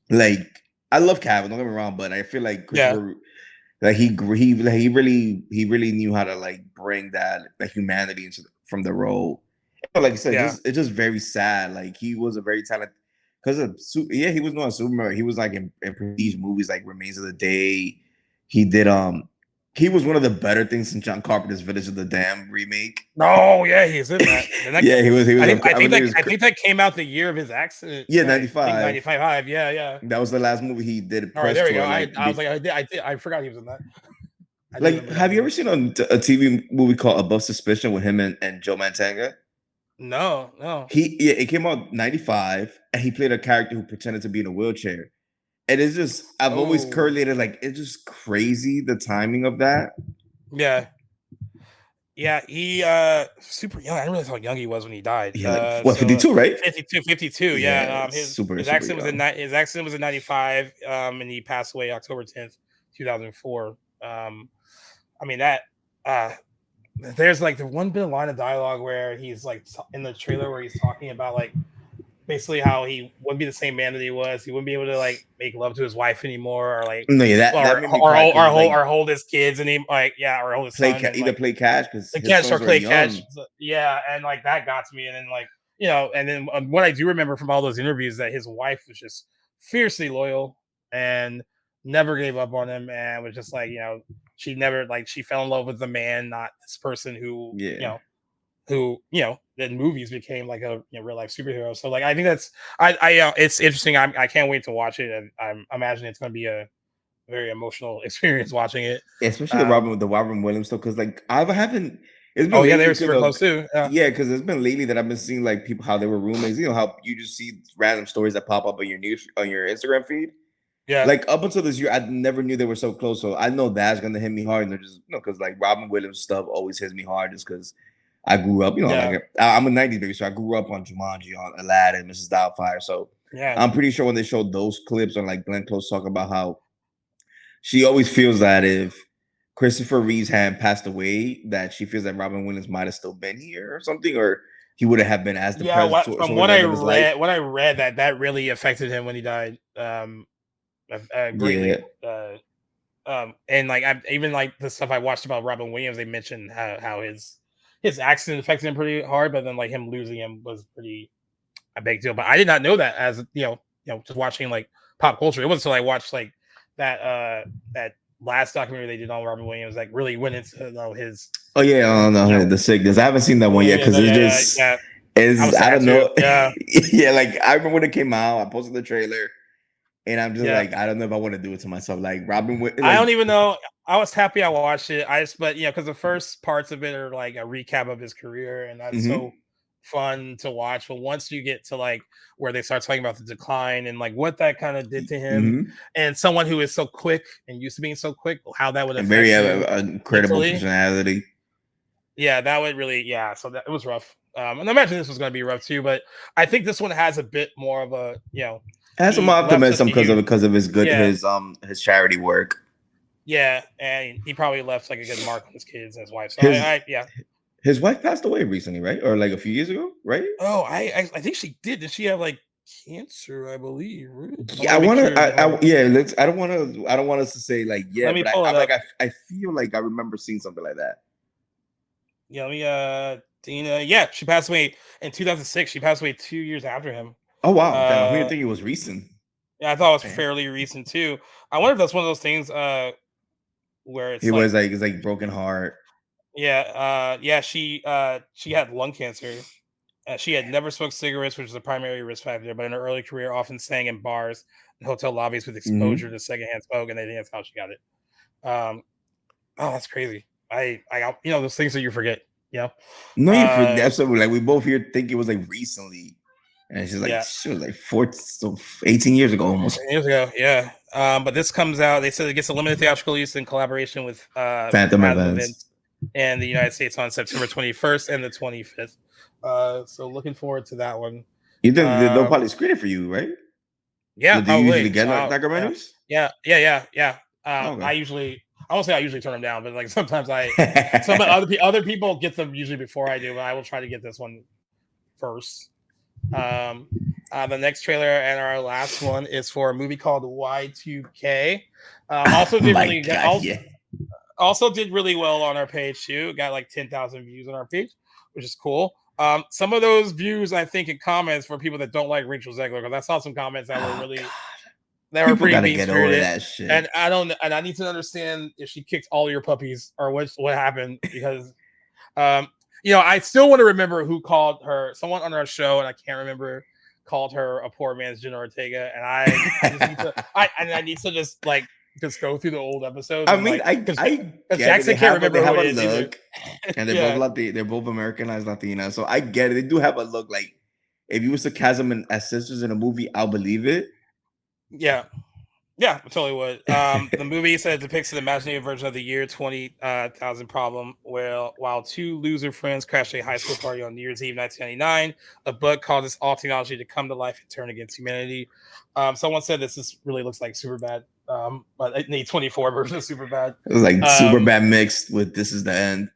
like I love Cavill. Don't get me wrong, but I feel like Yeah. Christopher. Like he really knew how to like bring that humanity from the role. But like I said, Yeah. it's just very sad. Like he was a very talented because he was not a Superman. He was like in prestige movies like Remains of the Day. He did he was one of the better things in John Carpenter's Village of the Damned remake. No, yeah, he's in that. Yeah, he was. I think that came out the year of his accident. Yeah, right? I think 95. 95. Yeah. That was the last movie he did. All right, there we go. Like, I was like, I forgot he was in that. Like, have you ever seen a TV movie called Above Suspicion with him and Joe Mantegna? No. It came out 95, and he played a character who pretended to be in a wheelchair. And it's just, I've always correlated, like, it's just crazy the timing of that. Yeah, he super young. I didn't realize how young he was when he died. Yeah, like, 52, right? 52. Yeah. His accident young. was in 95. And he passed away October 10th, 2004. I mean that. There's like the one bit of line of dialogue where he's like in the trailer where he's talking about like basically how he wouldn't be the same man that he was. He wouldn't be able to like make love to his wife anymore, or like no, yeah, or hold his kids and he or hold his son. Play catch because the catch or play catch. Yeah, and like that got to me, and then like and then what I do remember from all those interviews that his wife was just fiercely loyal and never gave up on him, and was just like she never she fell in love with the man, not this person who who in movies became like a real life superhero. So like I think that's it's interesting. I can't wait to watch it, and I'm imagining it's going to be a very emotional experience watching it, especially the Robin Williams stuff. Because like I haven't. It's been they were super close too. Yeah, because it's been lately that I've been seeing like people how they were roommates. How you just see random stories that pop up on your Instagram feed. Yeah, like up until this year, I never knew they were so close. So I know that's gonna hit me hard, and they're just because like Robin Williams stuff always hits me hard, just because I grew up. Like I'm a '90s baby, so I grew up on Jumanji, on Aladdin, Mrs. Doubtfire. So I'm pretty sure when they showed those clips on like Glenn Close talking about how she always feels that if Christopher Reeve's had passed away, that she feels that Robin Williams might have still been here or something, or he would have been as the president. From what I read, that really affected him when he died. Greatly. And like even like the stuff I watched about Robin Williams, they mentioned how his accident affected him pretty hard, but then like him losing him was pretty a big deal. But I did not know that as just watching like pop culture. It wasn't until I watched like that last documentary they did on Robin Williams like really went into his. Oh yeah, the sickness. I haven't seen that one yet because it's I don't know. Yeah, like I remember when it came out, I posted the trailer. And I'm just like, I don't know if I want to do it to myself. Like Robin, I don't even know. I was happy I watched it. But because the first parts of it are like a recap of his career, and that's so fun to watch. But once you get to like where they start talking about the decline and like what that kind of did to him, and someone who is so quick and used to being so quick, how that would affect very incredible personality. Yeah, that would really. Yeah, so it was rough. And I imagine this was going to be rough too, but I think this one has a bit more of a has some optimism because of his good his charity work. Yeah, and he probably left like a good mark on his kids and his wife. So his wife passed away recently, right? Or like a few years ago, right? Oh, I think she did. Did she have like cancer? I believe. Yeah, I want to. I don't want us to say like Let me pull it up. I feel like I remember seeing something like that. Yeah, let me. Dina. Yeah, she passed away in 2006. She passed away 2 years after him. Oh wow! I didn't think it was recent. Yeah, I thought it was fairly recent too. I wonder if that's one of those things where it's like broken heart. Yeah, she had lung cancer. She had never smoked cigarettes, which is a primary risk factor, but in her early career, often sang in bars, hotel lobbies with exposure to secondhand smoke, and they think that's how she got it. Oh, that's crazy. I those things that you forget. No, you forget. Absolutely. Like we both here think it was like recently, and she's like, she was like 18 years ago almost. 18 years ago, yeah. But this comes out. They said it gets a limited theatrical use in collaboration with Phantom Events and the United States on September 21st and the 25th. So looking forward to that one. You think they'll probably screen it for you, right? Yeah. Do you usually get documentaries? Yeah. Okay. I won't say I usually turn them down, but like sometimes some other people get them usually before I do, but I will try to get this one first. The next trailer and our last one is for a movie called Y2K. Also did really well on our page too. Got like 10,000 views on our page, which is cool. Some of those views, I think, in comments for people that don't like Rachel Zegler, because I saw some comments that were really. They were pretty mean spirited, and I need to understand if she kicked all your puppies or what happened, because I still want to remember who called her. Someone on our show, and I can't remember, called her a poor man's Jenna Ortega, and I need to just go through the old episodes. I mean, Jackson can't remember who it is either. And they're both Americanized Latina, so I get it. They do have a look. Like if you was to cast them as sisters in a movie, I'll believe it. Yeah, I totally would. The movie said it depicts an imaginative version of the year 20,000 problem, while two loser friends crash a high school party on New Year's Eve 1999, a bug causes all technology to come to life and turn against humanity. Someone said this really looks like Superbad, but the 2024 version of Superbad. It was like Superbad mixed with This Is the End.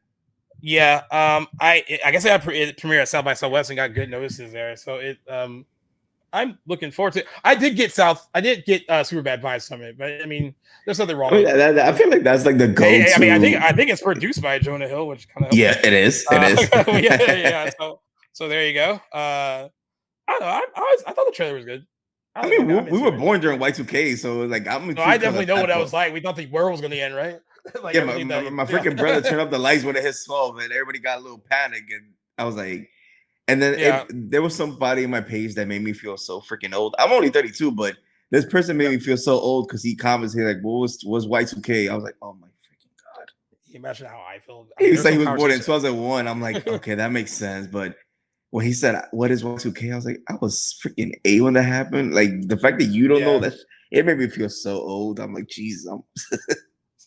Yeah, I guess it premiered at South by Southwest and got good notices there, so I'm looking forward to it. I did get Superbad vibes from it, but I mean, there's nothing wrong with it. I feel like that's like the go-to. I mean, I think it's produced by Jonah Hill, which kind of it is. Yeah. So there you go. I don't know. I thought the trailer was good. We were born during Y2K, so like I definitely know what that was like. We thought the world was going to end, right? My freaking brother turned up the lights when it hit 12, and everybody got a little panic, and I was like. And then there was somebody in my page that made me feel so freaking old. I'm only 32, but this person made me feel so old because he comments here like, "What was Y2K?" I was like, "Oh my freaking god!" You imagine how I feel. He said he was born in 2001. I'm like, okay, that makes sense. But when he said, "What is Y2K?" I was like, I was freaking 8 when that happened. Like the fact that you don't know that, it made me feel so old. I'm like, Jesus.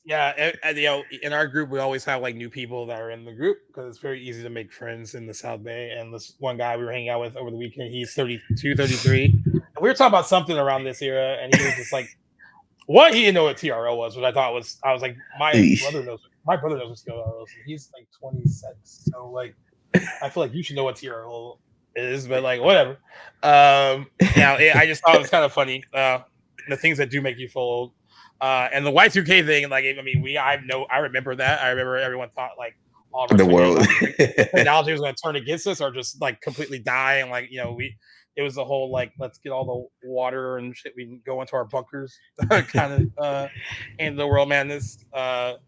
Yeah, and, in our group, we always have like new people that are in the group because it's very easy to make friends in the South Bay. And this one guy we were hanging out with over the weekend, he's 32, 33. And we were talking about something around this era, and he was just like, he didn't know what TRL was, which I was like, my brother knows what TRL is. He's like 26. So like, I feel like you should know what TRL is, but like, whatever. I just thought it was kind of funny. The things that do make you feel old. And the Y2K thing, like, I mean, I remember that. I remember everyone thought like all the world technology was going to turn against us or just like completely die. And like, it was the whole like, let's get all the water and shit. We can go into our bunkers kind of end the world madness. But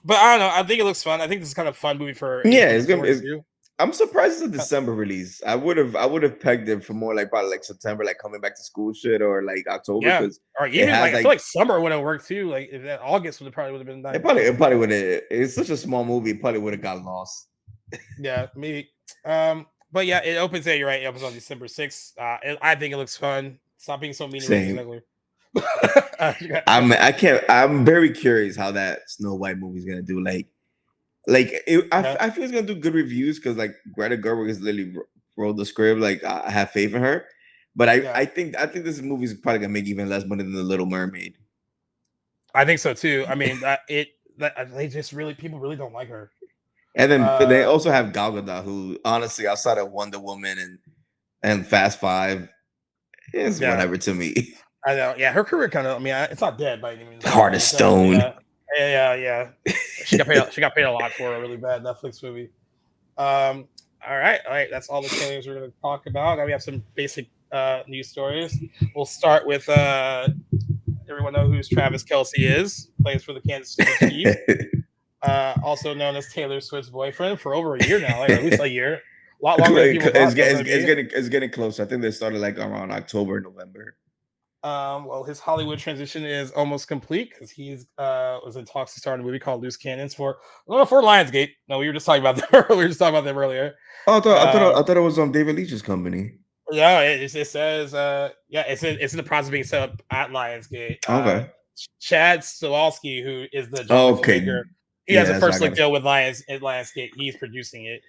I don't know. I think it looks fun. I think this is kind of fun movie for it's good. I'm surprised it's a December release. I would have pegged it for more like probably like September, like coming back to school shit, or like October. Yeah, or even I feel like summer would have worked too. Like if that August would have been nice. It probably would have. It's such a small movie. It probably would have got lost. Yeah, maybe. But yeah, it opens. You're right. It opens on December 6th. I think it looks fun. Stop being so mean to me. I'm very curious how that Snow White movie is gonna do. I feel it's gonna do good reviews because like Greta Gerwig has literally wrote the script. Like I have faith in her, but I think this movie is probably gonna make even less money than The Little Mermaid. I think so too. I mean, people really don't like her. And then they also have Gal Gadot, who honestly, outside of Wonder Woman and Fast Five, is whatever to me. I know. Yeah, her career kind of. I mean, it's not dead by any means. Heart of Stone. Yeah. She got paid a lot for a really bad Netflix movie. All right. That's all the trailers we're going to talk about. Now we have some basic news stories. We'll start with everyone know who Travis Kelce is. Plays for the Kansas City Chiefs. Also known as Taylor Swift's boyfriend for over a year now, like at least a year. A lot longer than people thought. It's getting closer. I think they started like around October, November. Well, his Hollywood transition is almost complete because he's was in talks to start a movie called Loose Cannons for Lionsgate. No, we were just talking about them. We were just talking about them earlier. Oh, I Um, thought it was David Leitch's company. yeah, it says yeah, it's in the process of being set up at Lionsgate. Okay. Chad Stahelski, who is the John Wick Okay. filmmaker, he Yeah, has a that's what first I look got. deal with Lionsgate. He's producing it.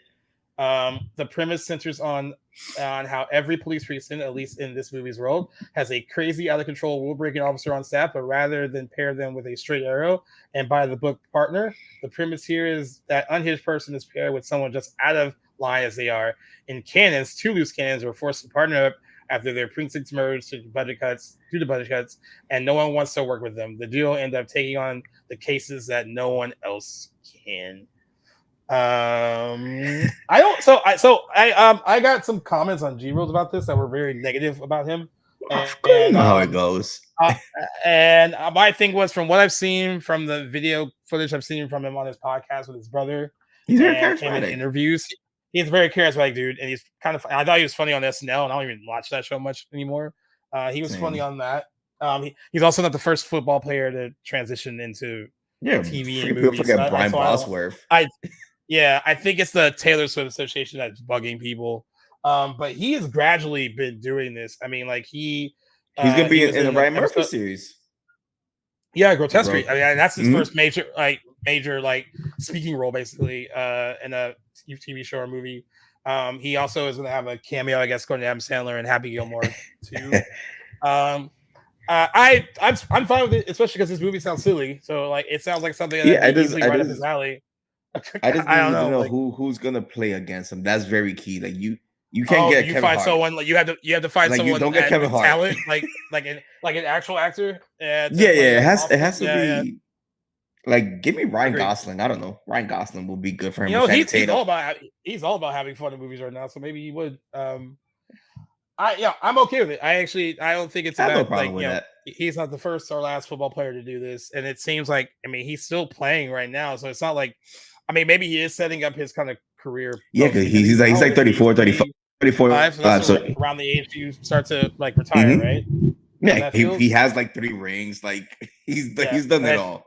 The premise centers on how every police precinct, at least in this movie's world, has a crazy, out of control, rule breaking officer on staff. But rather than pair them with a straight arrow and by the book partner, the premise here is that unhinged person is paired with someone just out of line as they are. In cannons, two loose cannons were forced to partner up after their precincts merged due to budget cuts, and no one wants to work with them. The duo end up taking on the cases that no one else can. I got some comments on G Rules about this that were very negative about him, and, Of course, you and know how it goes. uh, and my thing was, from what I've seen from the video footage I've seen from him on his podcast with his brother He's very and him in charismatic. interviews, he's a very charismatic dude, and he's kind of. I thought he was funny on SNL, and I don't even watch that show much anymore. He was funny Same. on that. He's also not the first football player to transition into Yeah, TV and people movies. forget Brian So Bosworth. Yeah, I think it's the Taylor Swift Association that's bugging people. But he has gradually been doing this. I mean, like He's gonna be he was in the in Ryan Murphy series. yeah, Grotesque. I mean, that's his Mhm. first major speaking role, basically, in a TV show or movie. He also is going to have a cameo, I guess, going to Adam Sandler and Happy Gilmore too. I'm fine with it, especially because this movie sounds silly. So like, it sounds like something that would be easily right up his alley. I just I don't need to know, know like, who's gonna play against him. That's very key. Like you can't get you Kevin find Hart. someone like you have to find Like, you someone don't get Kevin with Hart. talent, like an actual actor. Yeah, it has to yeah, be. yeah. Like, give me Ryan Agreed. Gosling. I don't know. Ryan Gosling will be good for him. You know, he's all about having fun in movies right now, so maybe he would. I'm okay with it. I don't think it's I have no about problem like, with that. he's not the first or last football player to do this, and it seems like, I mean, he's still playing right now, so it's not like, I mean, maybe he is setting up his kind of career. Yeah, because he's like 34, 35, 34. So that's around the age you start to like retire, right? Yeah, he has like 3 rings. Like, he's done it all.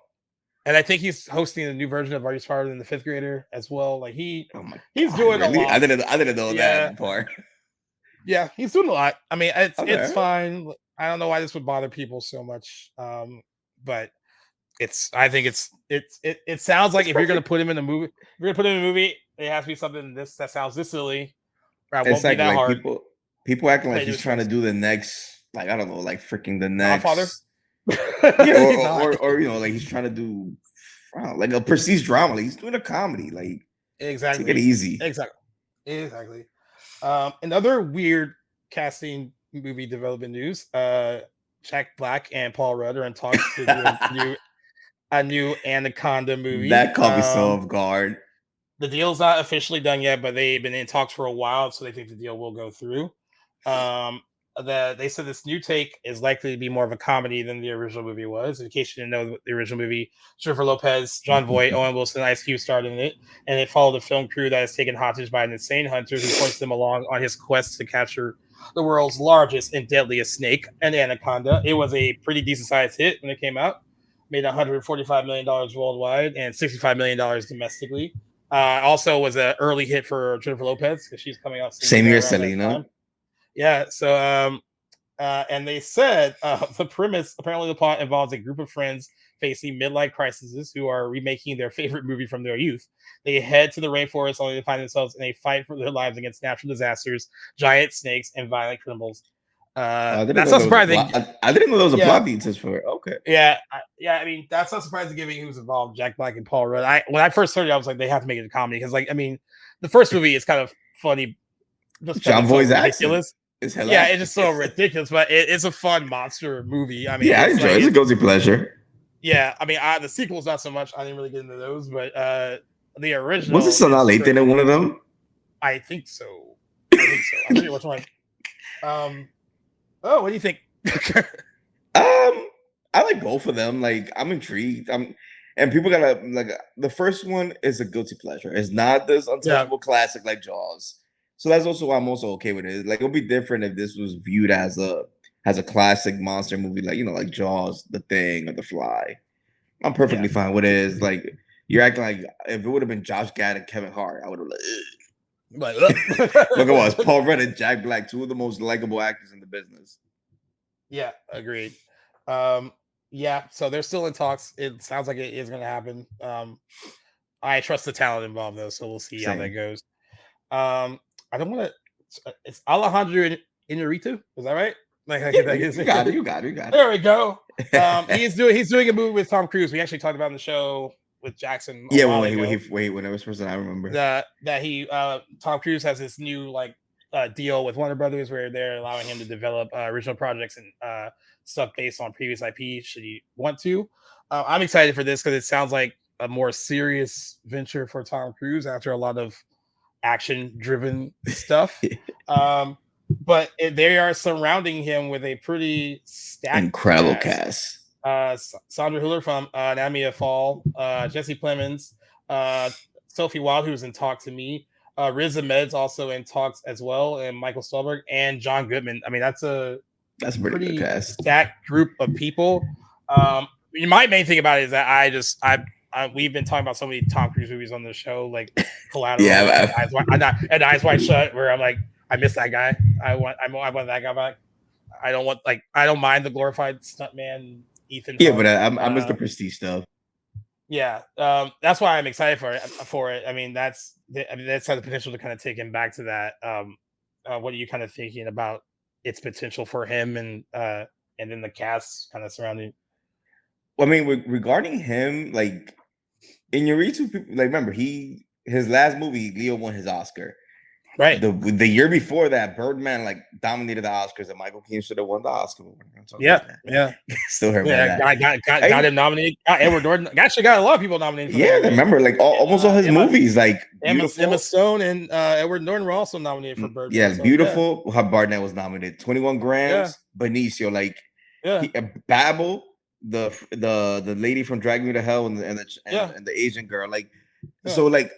And I think he's hosting a new version of Are You Smarter Than the Fifth Grader as well. Like he's God, doing really? a lot. I didn't know that part. Yeah, he's doing a lot. I mean, it's fine. I don't know why this would bother people so much. But I think it sounds like if you're gonna put him in a movie, it has to be something that sounds this silly. Right, won't be that hard. People acting like he's trying to do the next, like, I don't know, like freaking the next Godfather. Yeah, or like he's trying to do like a prestige drama. Like, he's doing a comedy. Like, exactly. Take it easy. Exactly. Another weird casting movie development news. Jack Black and Paul Rudd are in talks to do a new Anaconda movie. That caught me so off guard. The deal's not officially done yet, but they've been in talks for a while, so they think the deal will go through. They said this new take is likely to be more of a comedy than the original movie was. In case you didn't know, the original movie, Jennifer Lopez, John Voight, Owen Wilson, Ice Cube starred in it, and it followed a film crew that is taken hostage by an insane hunter who points them along on his quest to capture the world's largest and deadliest snake, an anaconda. It was a pretty decent sized hit when it came out, made $145 million worldwide and $65 million domestically. Also was an early hit for Jennifer Lopez because she's coming out same year as Selena. Yeah, so and they said the premise, apparently the plot involves a group of friends facing midlife crises who are remaking their favorite movie from their youth. They head to the rainforest only to find themselves in a fight for their lives against natural disasters, giant snakes, and violent criminals. That's not surprising. I didn't know there was a plot details for it. Okay. Yeah. I mean, that's not surprising given who's involved, Jack Black and Paul Rudd. When I first heard it, I was like, they have to make it a comedy because, like, I mean, the first movie is kind of funny. John Voight's ridiculous. It's just so ridiculous, but it's a fun monster movie. I mean, yeah, I enjoy it. It's a guilty pleasure. Yeah, I mean, the sequels not so much. I didn't really get into those, but the original was it Sanaa Lathan in one of them? I think so. I forget which one. What do you think? I like both of them. Like, I'm intrigued. And people gotta like the first one is a guilty pleasure. It's not this untouchable classic like Jaws. So that's also why I'm also okay with it. Like, it'll be different if this was viewed as a has a classic monster movie like like Jaws, The Thing, or The Fly, I'm perfectly fine with it. It's like you're acting like if it would have been Josh Gad and Kevin Hart, I would have like, look at what Paul Rudd and Jack Black, two of the most likable actors in the business. Yeah, agreed. Yeah, so they're still in talks. It sounds like it is going to happen. I trust the talent involved though, so we'll see how that goes. I don't want to. It's Alejandro Inarritu. Is that right? You got it. You got it. There we go. He's doing a movie with Tom Cruise. We actually talked about in the show with Jackson. When it was person I remember that he Tom Cruise has this new deal with Warner Brothers where they're allowing him to develop original projects and stuff based on previous IP. Should he want to? I'm excited for this because it sounds like a more serious venture for Tom Cruise after a lot of action-driven stuff. But they are surrounding him with a pretty stacked, incredible cast. Sandra Hüller from Anatomy of Fall, Jesse Plemons, Sophie Wilde, who's in talk to me, Riz Ahmed's also in talks as well, and Michael Stolberg and John Goodman. I mean, that's a pretty stacked group of people. My main thing about it is that we've been talking about so many Tom Cruise movies on the show, like Collateral, and Eyes Wide Shut, where I'm like, I miss that guy. I want that guy back. I don't mind the glorified stuntman Ethan. Yeah, but I miss the prestige stuff. Yeah, that's why I'm excited for it. I mean, that's has the potential to kind of take him back to that. What are you kind of thinking about its potential for him and then the cast kind of surrounding? Well, I mean, regarding him, like Inarritu, like remember his last movie, Leo won his Oscar. Right. The year before that, Birdman like dominated the Oscars, and Michael Keaton should have won the Oscar. Yeah. Still heard about that. Got him nominated. Edward Norton actually got a lot of people nominated. Remember, like almost all his movies, like Emma Stone and Edward Norton were also nominated for Birdman. Yeah, so, Beautiful. How Barnett was nominated. 21 Grams. Benicio, like Babel, the lady from Drag Me to Hell, and the Asian girl, like. Yeah. So like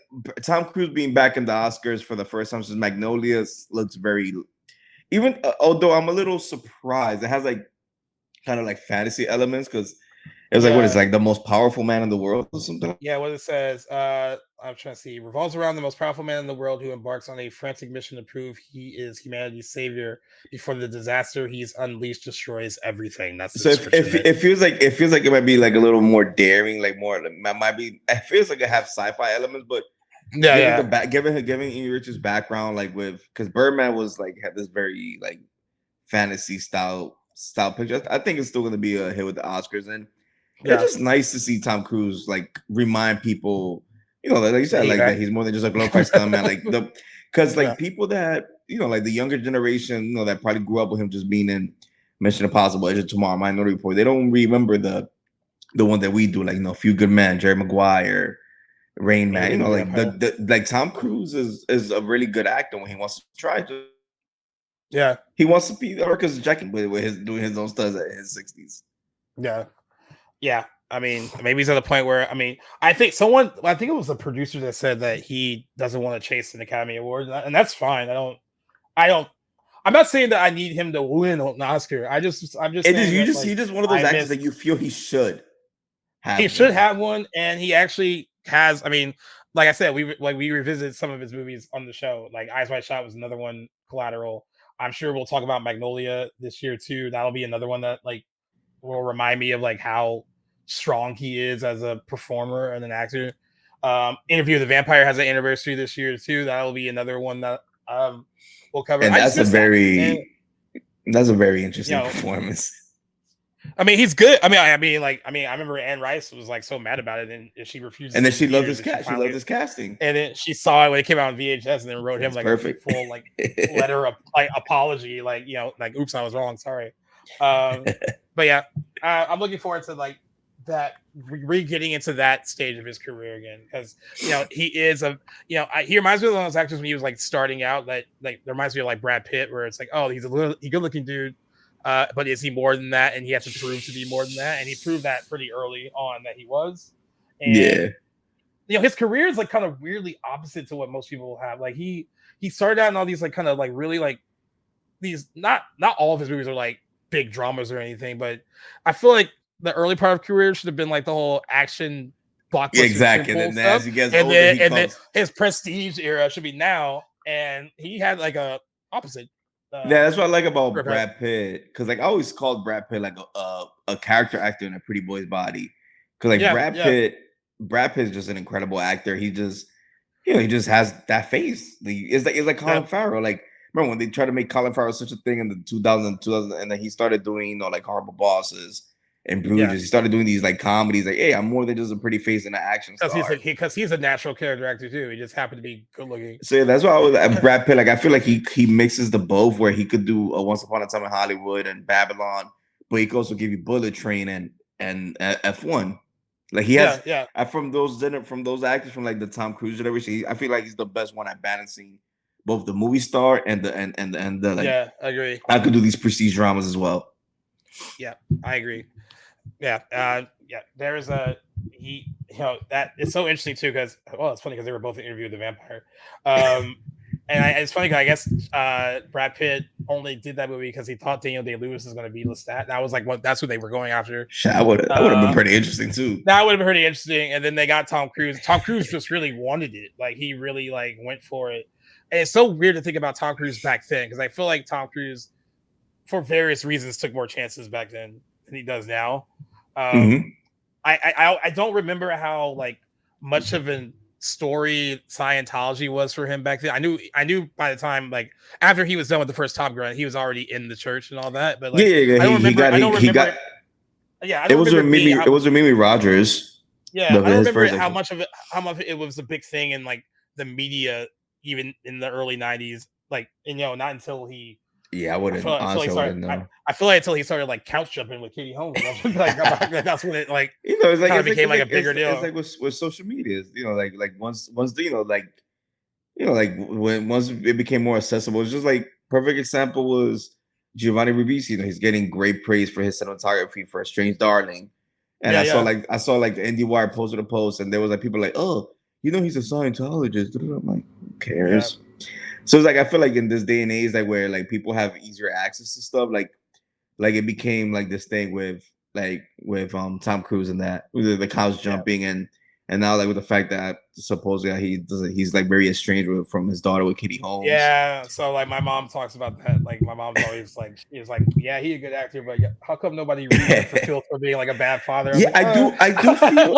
Tom Cruise being back in the Oscars for the first time since Magnolia looks very, even although I'm a little surprised, it has like kind of like fantasy elements because it was like what is like the most powerful man in the world or something. Yeah, what it says, I'm trying to see, revolves around the most powerful man in the world who embarks on a frantic mission to prove he is humanity's savior. Before the disaster he's unleashed destroys everything. That's so it feels like it might be like a little more daring, like more might be. It feels like it have sci-fi elements, but given Richard's background, like because Birdman was like had this very like fantasy style picture. I think it's still going to be a hit with the Oscars, and it's just nice to see Tom Cruise like remind people. Like you said, like that he's more than just a glorified stuntman. Like because people that like the younger generation, that probably grew up with him just being in Mission Impossible, Edge of Tomorrow, Minority Report. They don't remember the one that we do, like A Few Good Men, Jerry Maguire, Rain Man. Like Tom Cruise is a really good actor when he wants to try. He wants to be America's Jackie with doing his own stunts in his 60s. Yeah. I mean, maybe he's at the point where I think it was the producer that said that he doesn't want to chase an Academy Award, and that's fine. I'm not saying that I need him to win an Oscar. I'm just he's just one of those actors that you feel he should have. He should have one, and he actually has. I mean, like I said, we revisited some of his movies on the show. Like Eyes Wide Shut was another one. Collateral. I'm sure we'll talk about Magnolia this year too. That'll be another one that like will remind me of like how strong he is as a performer and an actor. Interview with the Vampire has an anniversary this year too. That'll be another one that we'll cover. And that's a very interesting performance. I mean, he's good. I remember Anne Rice was like so mad about it, and she refused. And then she loved his cast. She loved his casting. And then she saw it when it came out on VHS, and then wrote him like perfect. A full like letter of like apology, like like oops, I was wrong, sorry. But yeah, I'm looking forward to like that getting into that stage of his career again, because he is he reminds me of one of those actors when he was like starting out, that like reminds me of like Brad Pitt, where it's like, oh, he's a good looking dude, but is he more than that? And he has to prove to be more than that, and he proved that pretty early on that he was. And his career is like kind of weirdly opposite to what most people have. Like he started out in all these like kind of like really like these not all of his movies are like big dramas or anything, but I feel like the early part of career should have been like the whole action blockbuster Exactly. tentpole And then stuff, as he gets and older, then he and then comes. his prestige era should be now, and he had like a opposite. Yeah, that's what I like about Career path. Brad Pitt, because like I always called Brad Pitt like a character actor in a pretty boy's body. Because like Yeah, Brad Pitt is just an incredible actor. He just he just has that face. It's like Colin yeah, Farrell. Like remember when they tried to make Colin Farrell such a thing in the 2000, and then he started doing like Horrible Bosses and yeah. Bruges. He started doing these like comedies. Like, hey, I'm more than just a pretty face and an action star. Because he's a natural character actor too. He just happened to be good looking. So yeah, that's why I was Brad Pitt. Like I feel like he mixes the both, where he could do a Once Upon a Time in Hollywood and Babylon, but he could also give you Bullet Train and F1. Like he has from those actors from like the Tom Cruise generation. I feel like he's the best one at balancing both the movie star and the like. Yeah, I agree. I could do these prestige dramas as well. Yeah, I agree. Yeah, there is that it's so interesting too because it's funny because they were both in Interview with the Vampire, and it's funny because I guess Brad Pitt only did that movie because he thought Daniel Day-Lewis was going to be Lestat. That was like that's what they were going after. That would have been pretty interesting too. That would have been pretty interesting, and then they got Tom Cruise. Tom Cruise just really wanted it, like he really like went for it, and it's so weird to think about Tom Cruise back then because I feel like Tom Cruise, for various reasons, took more chances back then than he does now. I don't remember how like much of a story Scientology was for him back then. I knew by the time like after he was done with the first Top Gun, he was already in the church and all that. But like, I don't remember. It was with Mimi Rogers. Yeah, I don't remember how much of it was a big thing in like the media, even in the early '90s. Like, not until he. Yeah, I wouldn't. I feel like until he started like couch jumping with Katie Holmes, like that's when it like it's like it became like a bigger deal. It's like with social media, like once once it became more accessible. It's just like perfect example was Giovanni Ribisi. He's getting great praise for his cinematography for A Strange Darling, and I saw like the IndieWire posted a post, and there was like people like, oh, he's a Scientologist. I'm like, who cares? Yeah. So it's like I feel like in this day and age, like where like people have easier access to stuff, like it became like this thing with Tom Cruise and that with the couch jumping and now like with the fact that supposedly he's like very estranged from his daughter with Katie Holmes. Yeah, so like my mom talks about that. Like my mom's always like, he's like, yeah, he's a good actor, but how come nobody reads for Phil for being like a bad father? I do feel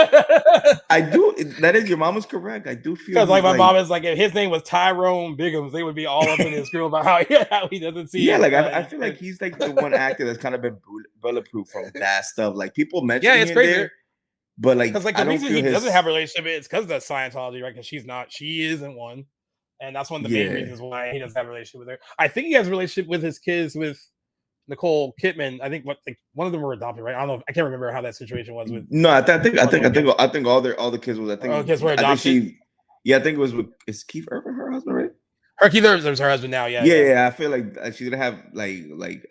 that is your mom is correct. I do feel because like my mom is like, if his name was Tyrone Biggums, they would be all up in his grill about how he doesn't see. Yeah, like I feel like he's like the one actor that's kind of been bulletproof from that stuff. Like people mention it's crazy. There, but like, because like the reason he doesn't have a relationship is because of the Scientology, right? Because she isn't one, and that's one of the main reasons why he doesn't have a relationship with her. I think he has a relationship with his kids with Nicole Kidman. I think one of them were adopted, right? I don't know. I can't remember how that situation was with. No, I think all the kids was. I think kids were adopted. I think it was with Keith Urban, her husband, right? Keith Urban was her husband now. Yeah. I feel like she didn't have like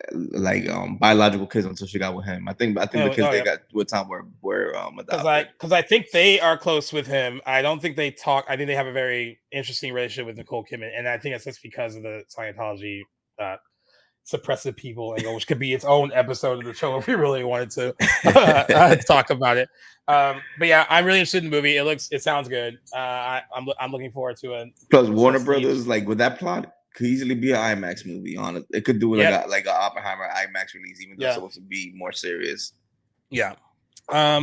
biological kids until she got with him. I think the kids they got with Tom were adopted. Because I think they are close with him. I don't think they talk. I think they have a very interesting relationship with Nicole Kidman, and I think that's just because of the Scientology suppressive people angle, which could be its own episode of the show if we really wanted to talk about it. But yeah, I'm really interested in the movie. It sounds good. I'm looking forward to it. Plus, Warner Brothers, like with that plot, could easily be an IMAX movie. On it, it could do like a Oppenheimer IMAX release, even though it's supposed to be more serious. Yeah.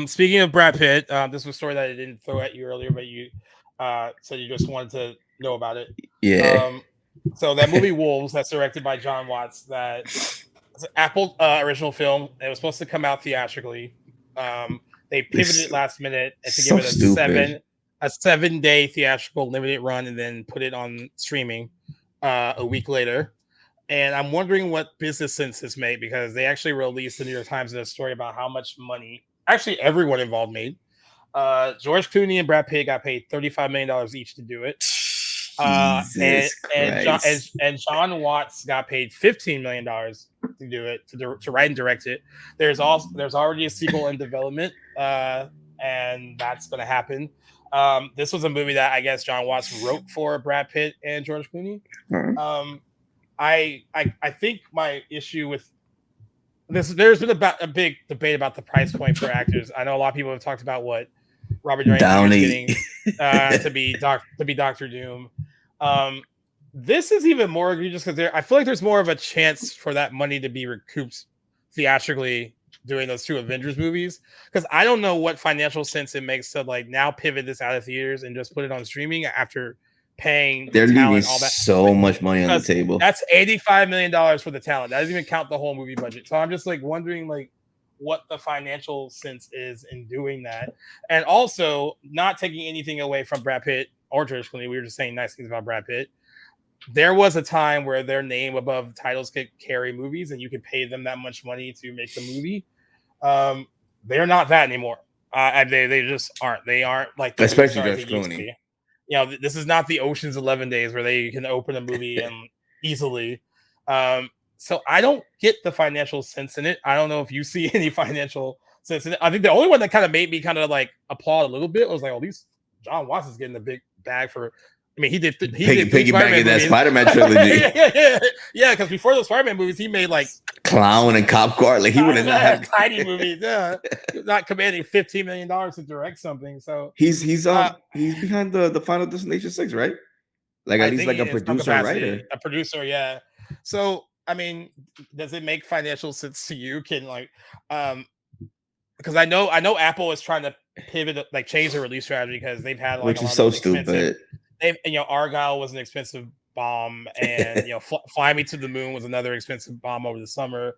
Speaking of Brad Pitt, this was a story that I didn't throw at you earlier, but you said you just wanted to know about it. Yeah. So that movie Wolves, that's directed by John Watts, that's an Apple original film. It was supposed to come out theatrically. They pivoted it last minute to give it a 7-day theatrical limited run, and then put it on streaming a week later. And I'm wondering what business sense this made, because they actually released the New York Times in a story about how much money actually everyone involved made. George Clooney and Brad Pitt got paid $35 million each to do it. And John Watts got paid $15 million to do it, to write and direct it. There's already a sequel in development, and that's going to happen. This was a movie that I guess John Watts wrote for Brad Pitt and George Clooney. I think my issue with there's been a big debate about the price point for actors. I know a lot of people have talked about what Robert Downey Jr. is getting to be Doctor Doom. This is even more egregious because I feel like there's more of a chance for that money to be recouped theatrically doing those 2 Avengers movies, because I don't know what financial sense it makes to like now pivot this out of theaters and just put it on streaming after paying They're the leaving talent all that. so much money on the table. That's $85 million for the talent. That doesn't even count the whole movie budget. So I'm just like wondering like what the financial sense is in doing that, and also not taking anything away from Brad Pitt or George Clooney. We were just saying nice things about Brad Pitt. There was a time where their name above titles could carry movies, and you could pay them that much money to make the movie. They're not that anymore. They just aren't. They aren't like the especially George Clooney. You know, this is not the Ocean's 11 days where they can open a movie and easily. So I don't get the financial sense in it. I don't know if you see any financial sense in it. I think the only one that kind of made me kind of like applaud a little bit was like, at least John Watson's getting a big bag for. I mean, he did piggybacking that Spider-Man trilogy. Yeah, because before the Spider-Man movies, he made like Clown and Cop Car. Like he would have not had tiny movies. Yeah, not commanding $15 million to direct something. So he's behind the Final Destination 6, right? Like at least like a producer, writer, a producer. Yeah. So I mean, does it make financial sense to you? Can like, because I know Apple is trying to pivot, like change their release strategy because they've had like which is so stupid. Argyle was an expensive bomb, and Fly Me to the Moon was another expensive bomb over the summer.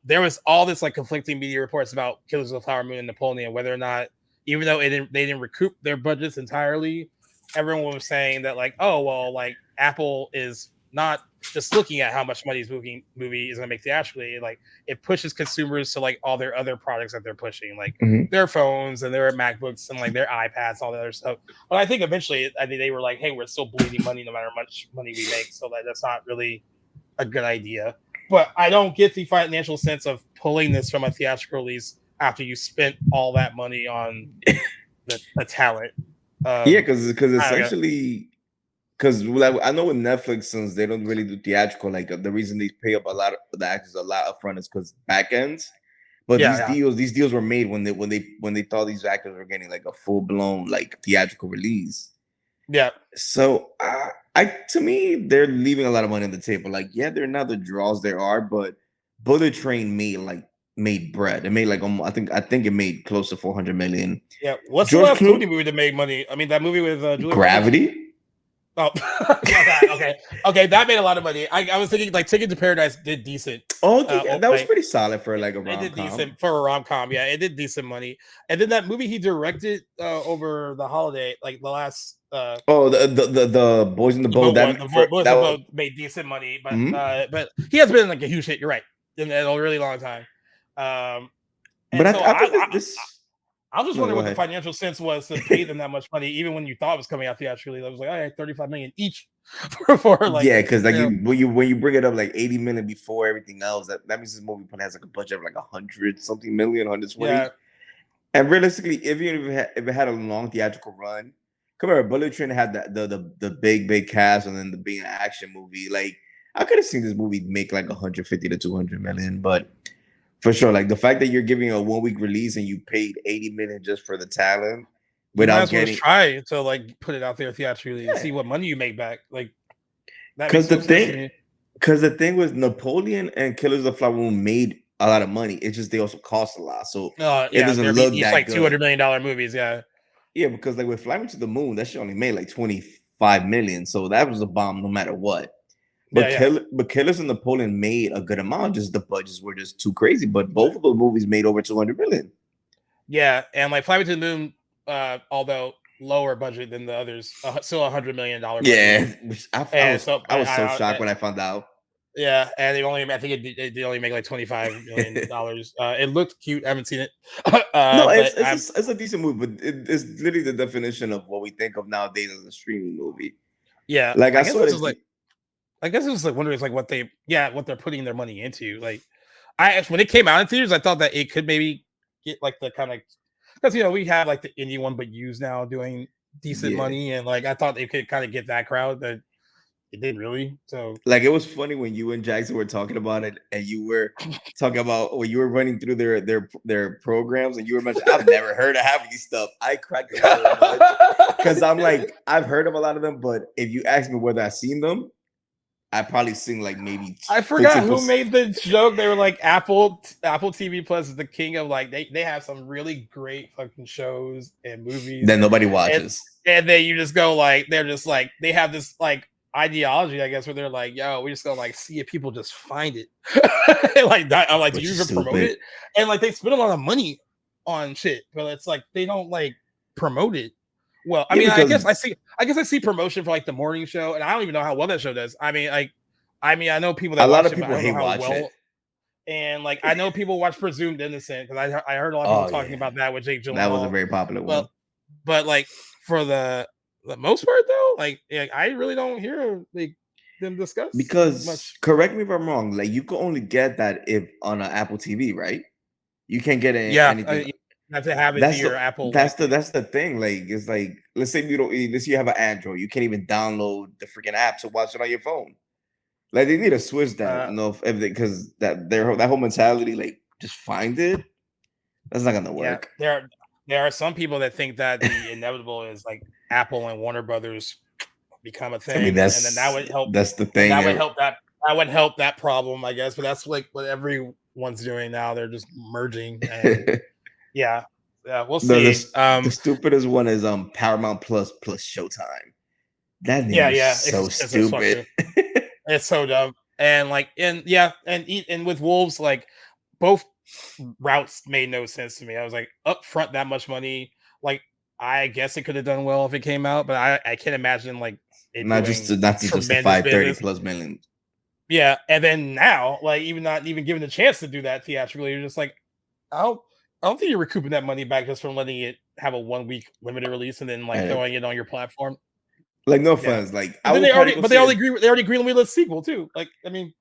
There was all this like conflicting media reports about Killers of the Flower Moon and Napoleon, whether or not, even though they didn't recoup their budgets entirely, everyone was saying that like, oh well, like Apple is not just looking at how much money this movie is going to make theatrically. Like it pushes consumers to like all their other products that they're pushing, like their phones and their MacBooks and like their iPads, all that other stuff. But I think eventually, they were like, hey, we're still bleeding money no matter how much money we make. So that's not really a good idea. But I don't get the financial sense of pulling this from a theatrical release after you spent all that money on the talent. Because essentially, because like, I know with Netflix, since they don't really do theatrical, like the reason they pay up a lot of the actors a lot upfront is because back ends. But these deals were made when they thought these actors were getting like a full blown like theatrical release. Yeah. So to me, they're leaving a lot of money on the table. Like, yeah, they're not the draws there are, but Bullet Train made bread. It made like I think it made close to 400 million. Yeah. What's the last Clooney movie that made money? I mean, that movie with Julia Gravity. Roberts? Oh, okay. That made a lot of money. I was thinking like Ticket to Paradise did decent. Oh, that was pretty solid for like a rom-com. It did decent for a rom-com. Yeah, it did decent money. And then that movie he directed over the holiday, like the last. The Boys in the Boat. Boat made decent money, but he has been like a huge hit. You're right, in a really long time. But so I was just wondering what the financial sense was to pay them that much money, even when you thought it was coming out theatrically. I was like, "Oh, 35 million each for like." Yeah, because like when you bring it up like 80 million before everything else, that means this movie probably has like a budget of like 100-something million, 120. Yeah. And realistically, if it had a long theatrical run, come here, Bullet Train had the big cast and then the being an action movie. Like I could have seen this movie make like 150 to 200 million, but. For sure, like the fact that you're giving a 1 week release and you paid 80 million just for the talent without getting try to like put it out there theatrically and see what money you make back. Like because the thing was Napoleon and Killers of the Flower Moon made a lot of money. It's just they also cost a lot, so it doesn't look that like good. $200 million movies, yeah. Yeah, because like with Fly Me to the Moon, that shit only made like 25 million, so that was a bomb no matter what. But Killers and Napoleon made a good amount. Just the budgets were just too crazy. But both of those movies made over 200 million. Yeah, and like Fly Me to the Moon, although lower budget than the others, still $100 million. Yeah, I was so shocked when I found out. Yeah, and I think it only make like $25 million. It looked cute. I haven't seen it. No, it's a decent movie, but it's literally the definition of what we think of nowadays as a streaming movie. Yeah, like I saw it. I guess it was like wondering like what they're putting their money into. Like when it came out in theaters, I thought that it could maybe get like the kind of, because we have like the indie one but used now doing decent money, and like I thought they could kind of get that crowd that it didn't really. So Like it was funny when you and Jackson were talking about it, and you were talking about when you were running through their programs, and you were mentioning, I've never heard of half of these stuff. I cracked up so much because I'm like, I've heard of a lot of them, but if you ask me whether I've seen them, I probably seen like maybe I forgot who 15%. made the joke. They were like Apple TV Plus is the king of like they have some really great fucking shows and movies That nobody and watches. and then you just go like they're just like they have this like ideology, I guess, where they're like, yo, we just gonna like see if people just find it. Like that, I'm like, do Which you is even promote stupid. it? And like they spend a lot of money on shit, but it's like they don't like promote it. Well, I Yeah, mean, because I guess I see promotion for like the morning show, and I don't even know how well that show does. I know people a that lot watch of it, but I people don't know hate how watch it. well. And like I know people watch Presumed Innocent because I heard a lot of people Oh talking yeah, about that with Jake that was a Gyllenhaal. very popular But one. like for the most part though, like I really don't hear like them discuss Because much. correct me if I'm wrong, like you can only get that if on an Apple TV, right? You can't get Yeah, anything. you have to have it through That's your the Apple. that's the that's the thing. Like it's like let's say you don't let's say you have an Android, you can't even download the freaking app to watch it on your phone. Like they need to switch that, Uh, you know, if because that whole mentality, like just find it. That's not gonna yeah, work. there are some people that think that the inevitable is like Apple and Warner Brothers become a I mean, thing, and then that would help. that's the And thing. that would help that problem, I guess. But that's like what everyone's doing now. They're just merging, and yeah, we'll see. The stupidest one is Paramount plus Showtime. That name is Yeah, so it's so stupid. fucking. It's so dumb. And like, and with Wolves, like both routes made no sense to me. I was like, up front that much money, like I guess it could have done well if it came out, but I can't imagine like it doing Not to tremendous justify 30 business. plus million. Yeah, and then now, like even not even given the chance to do that theatrically, you're just like, I don't, I don't think you're recouping that money back just from letting it have a 1 week limited release and then like And throwing it on your platform. like no Yeah, offense, like but I then would probably go they see already it. greenlit a sequel too. Like, I mean,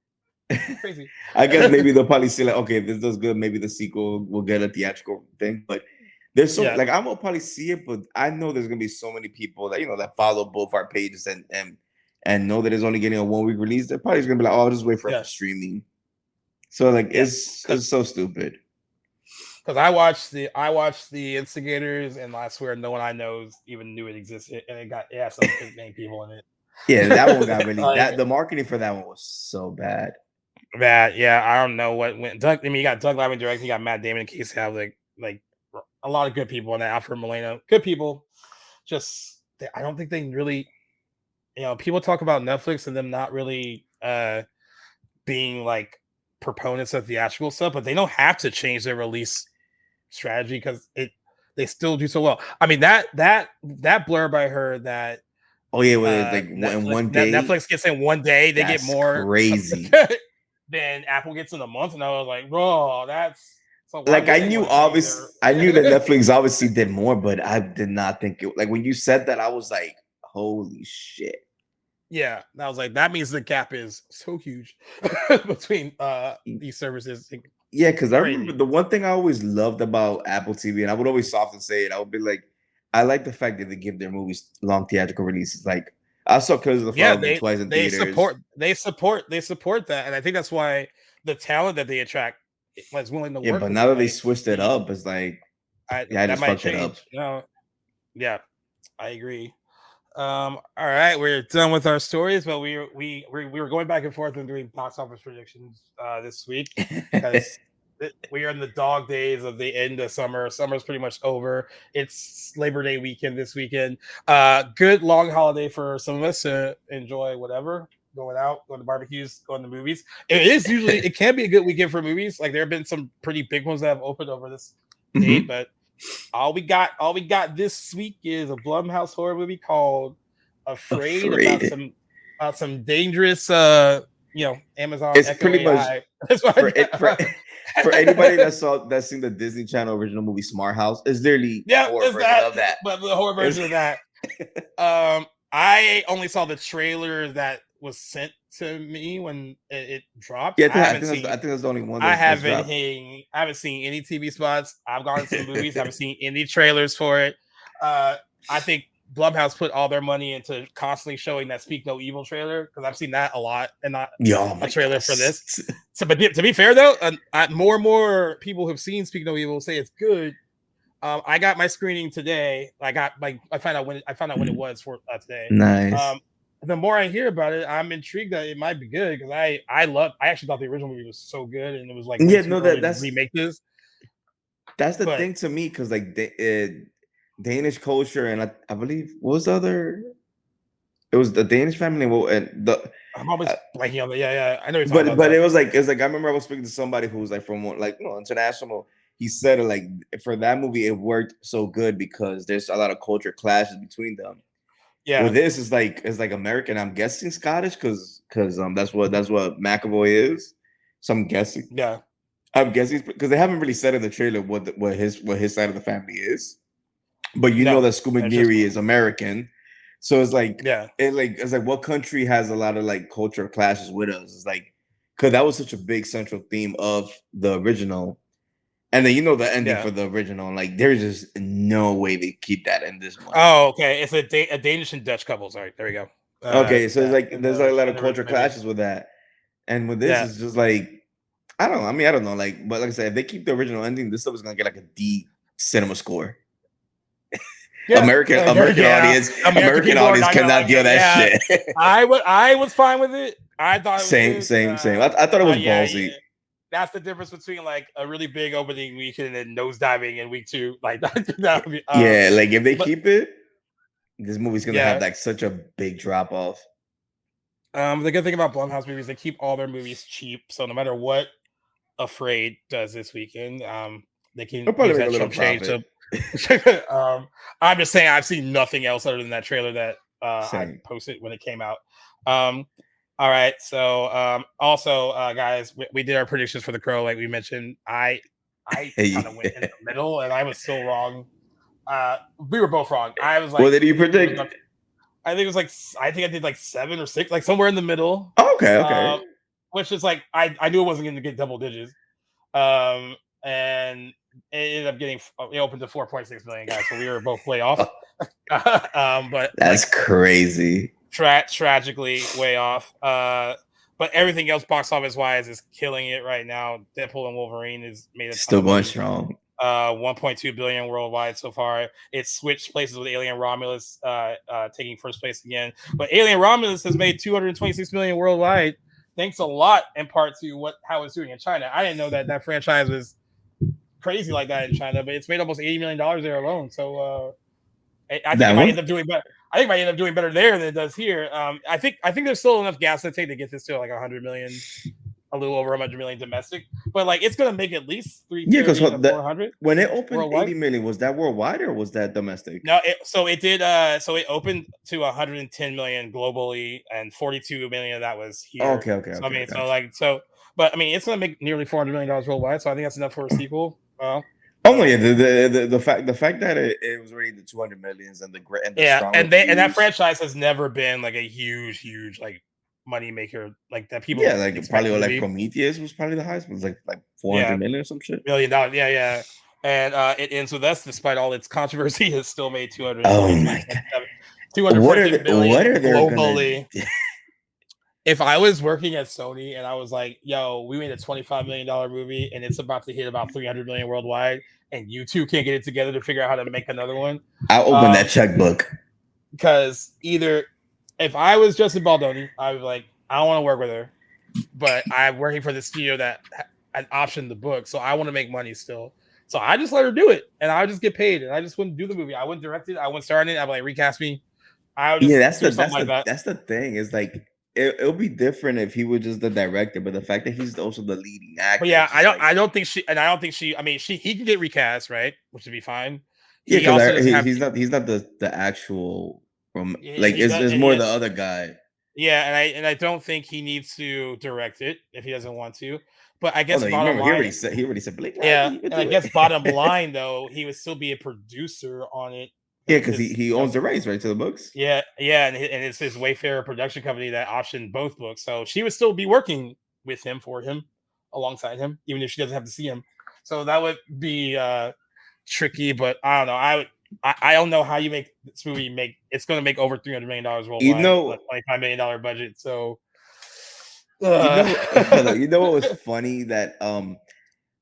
crazy. I guess maybe they'll probably say like, okay, if this does good, maybe the sequel will get a theatrical thing. But there's so Yeah, like I will probably see it, but I know there's gonna be so many people that that follow both our pages and know that it's only getting a 1 week release. They're probably just gonna be like, oh, I'll just wait for it yeah, for streaming. So like yeah. it's so stupid. Because I watched the Instigators, and I swear no one I know even knew it existed, and it had some big name people in it. Yeah, that one got really Like that the marketing for that one was so bad. that, yeah. I don't know what went. You got Doug Liman directing, you got Matt Damon and Casey Affleck, like a lot of good people in that. Alfred Molina, good people. Just I don't think they really, people talk about Netflix and them not really being like proponents of theatrical stuff, but they don't have to change their release strategy because they still do so well. I mean that blurb I heard that Oh yeah, whether it's like in one day, Netflix gets in 1 day, they get that's more crazy. than Apple gets in a month, and I was like, bro, that's so why Like would they want to change their I knew that Netflix obviously did more, but I did not think it like when you said that, I was like, holy shit. Yeah, I was like, that means the gap is so huge between these services. Yeah, because I remember Crazy. the one thing I always loved about Apple TV, and I would always softly say it, I would be like, I like the fact that they give their movies long theatrical releases. Like I saw Killers of the Yeah, Flower Moon twice in they theaters. support that, and I think that's why the talent that they attract was willing to Yeah, work but with now them. that they Like switched it up, it's like, yeah, I that just might fucked it up. change. Yeah, I agree. All right, we're done with our stories, but we were going back and forth and doing box office predictions this week because we are in the dog days of the end of summer. Summer's pretty much over. It's Labor Day weekend this weekend. Good long holiday for some of us to enjoy whatever. Going out, going to barbecues, going to movies. It can be a good weekend for movies. Like there have been some pretty big ones that have opened over this date, but all we got this week is a Blumhouse horror movie called Afraid about Afraid. some dangerous Amazon It's Echo pretty much AI. That's what I for it for got. for anybody that's seen the Disney Channel original movie Smart House, it's literally a Yeah, horror it's version that, of that. but the horror It's version of that. I only saw the trailer that was sent to me when it dropped. yeah, I haven't I seen think that's the only one that's dropped. I haven't seen any TV spots. I've gone to some movies. I haven't seen any trailers for it. I think Blumhouse put all their money into constantly showing that Speak No Evil trailer, because I've seen that a lot, and not a trailer for this. So, but to be fair though, more and more people who've seen Speak No Evil say it's good. I got my screening today. I found out when it was for today. Nice. The more I hear about it, I'm intrigued that it might be good, because I actually thought the original movie was so good, and it was like that's remake this. That's the thing to me, because like Danish culture, and I believe, what was the other? It was the Danish family, and I'm always blanking on the I know. But it was like I remember I was speaking to somebody who was like from international. He said like for that movie it worked so good because there's a lot of culture clashes between them. Yeah. Well, this is like American. I'm guessing Scottish because that's what McAvoy is. So I'm guessing. Yeah. I'm guessing because they haven't really said in the trailer what his side of the family is. But you know that Scuba McNeary is American. So it's like, it's like what country has a lot of like cultural clashes with us? It's like, because that was such a big central theme of the original, and then the ending for the original. And like, there's just no way they keep that in this one. Oh, okay. It's a Danish and Dutch couples. All right, there we go. Okay, so it's like there's like a lot of cultural clashes with that, and with this, it's just like I don't know. I mean, I don't know. Like, but like I said, if they keep the original ending, this stuff is gonna get like a D cinema score. Yeah, American audience cannot deal that shit. I was fine with it. I thought it was same. I thought it was ballsy. Yeah. That's the difference between like a really big opening weekend and nosediving in week 2. Like that would be, like if they keep it, this movie's gonna have like such a big drop off. The good thing about Blumhouse movies, they keep all their movies cheap. So no matter what Afraid does this weekend, they can use that chump change to. I'm just saying I've seen nothing else other than that trailer that I posted when it came out. All right, so also guys, we did our predictions for The Crow, like we mentioned. I kind of went in the middle, and I was still wrong. We were both wrong. I was like, what did you predict? I think it was like I did like 7 or 6, like somewhere in the middle. Oh, okay. Which is like I knew it wasn't going to get double digits. And it ended up getting opened to 4.6 million, guys. So we were both way off. But that's like, crazy. Tragically way off. But everything else box office wise is killing it right now. Deadpool and Wolverine is still going strong. 1.2 billion worldwide so far. It switched places with Alien Romulus taking first place again. But Alien Romulus has made 226 million worldwide. Thanks a lot in part to how it's doing in China. I didn't know that franchise was crazy like that in China, but it's made almost $80 million there alone. So I think it might end up doing better. I think it might end up doing better there than it does here. I think there's still enough gas in the tank to get this to like 100 million, a little over 100 million domestic. But like it's gonna make at least 300 to 400. When it opened worldwide. 80 million, was that worldwide or was that domestic? No, so it opened to 110 million globally, and 42 million of that was here. Okay. So I mean, but I mean, it's gonna make nearly $400 million worldwide. So I think that's enough for a sequel. Well, the fact that it was already the 200 millions and and that franchise has never been like a huge like money maker like that. People like probably like Prometheus was probably the highest. It was like 400 million or some shit. $1 million. And it ends with us, despite all its controversy, has still made 200. Oh my god! 240 billion what are they globally. If I was working at Sony and I was like, yo, we made a $25 million movie and it's about to hit about 300 million worldwide, and you two can't get it together to figure out how to make another one, I'll open that checkbook. Because either if I was Justin Baldoni, I would be like, I don't want to work with her, but I'm working for the studio that had optioned the book, so I want to make money still. So I just let her do it, and I would just get paid, and I just wouldn't do the movie. I wouldn't direct it. I wouldn't star in it. I'd be like, recast me. I would just that's the thing. Is like it'll be different if he was just the director, but the fact that he's also the leading actor. But yeah, I don't think she. I mean, he can get recast, right? Which would be fine. Yeah, because he's not the actual it's more the other guy. Yeah, and I don't think he needs to direct it if he doesn't want to. But I guess bottom line, he already said Blake. Yeah, and I guess bottom line though, he would still be a producer on it. Yeah, because he owns the rights, right, to the books. Yeah, and it's his Wayfarer production company that optioned both books, so she would still be working with him, for him, alongside him, even if she doesn't have to see him. So that would be tricky, but I don't know. I don't know how you make this movie it's going to make over $300 million worldwide. You know, with a $25 million budget. So, you know what was funny that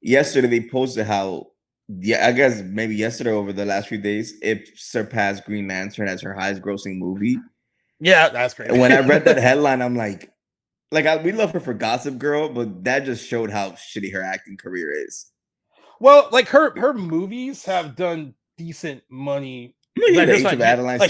yesterday they posted how I guess maybe yesterday over the last few days it surpassed Green Lantern as her highest grossing movie. Yeah, that's crazy. And when I read that headline, I'm like we love her for Gossip Girl, but that just showed how shitty her acting career is. Well, like her movies have done decent money. The Age of Adeline,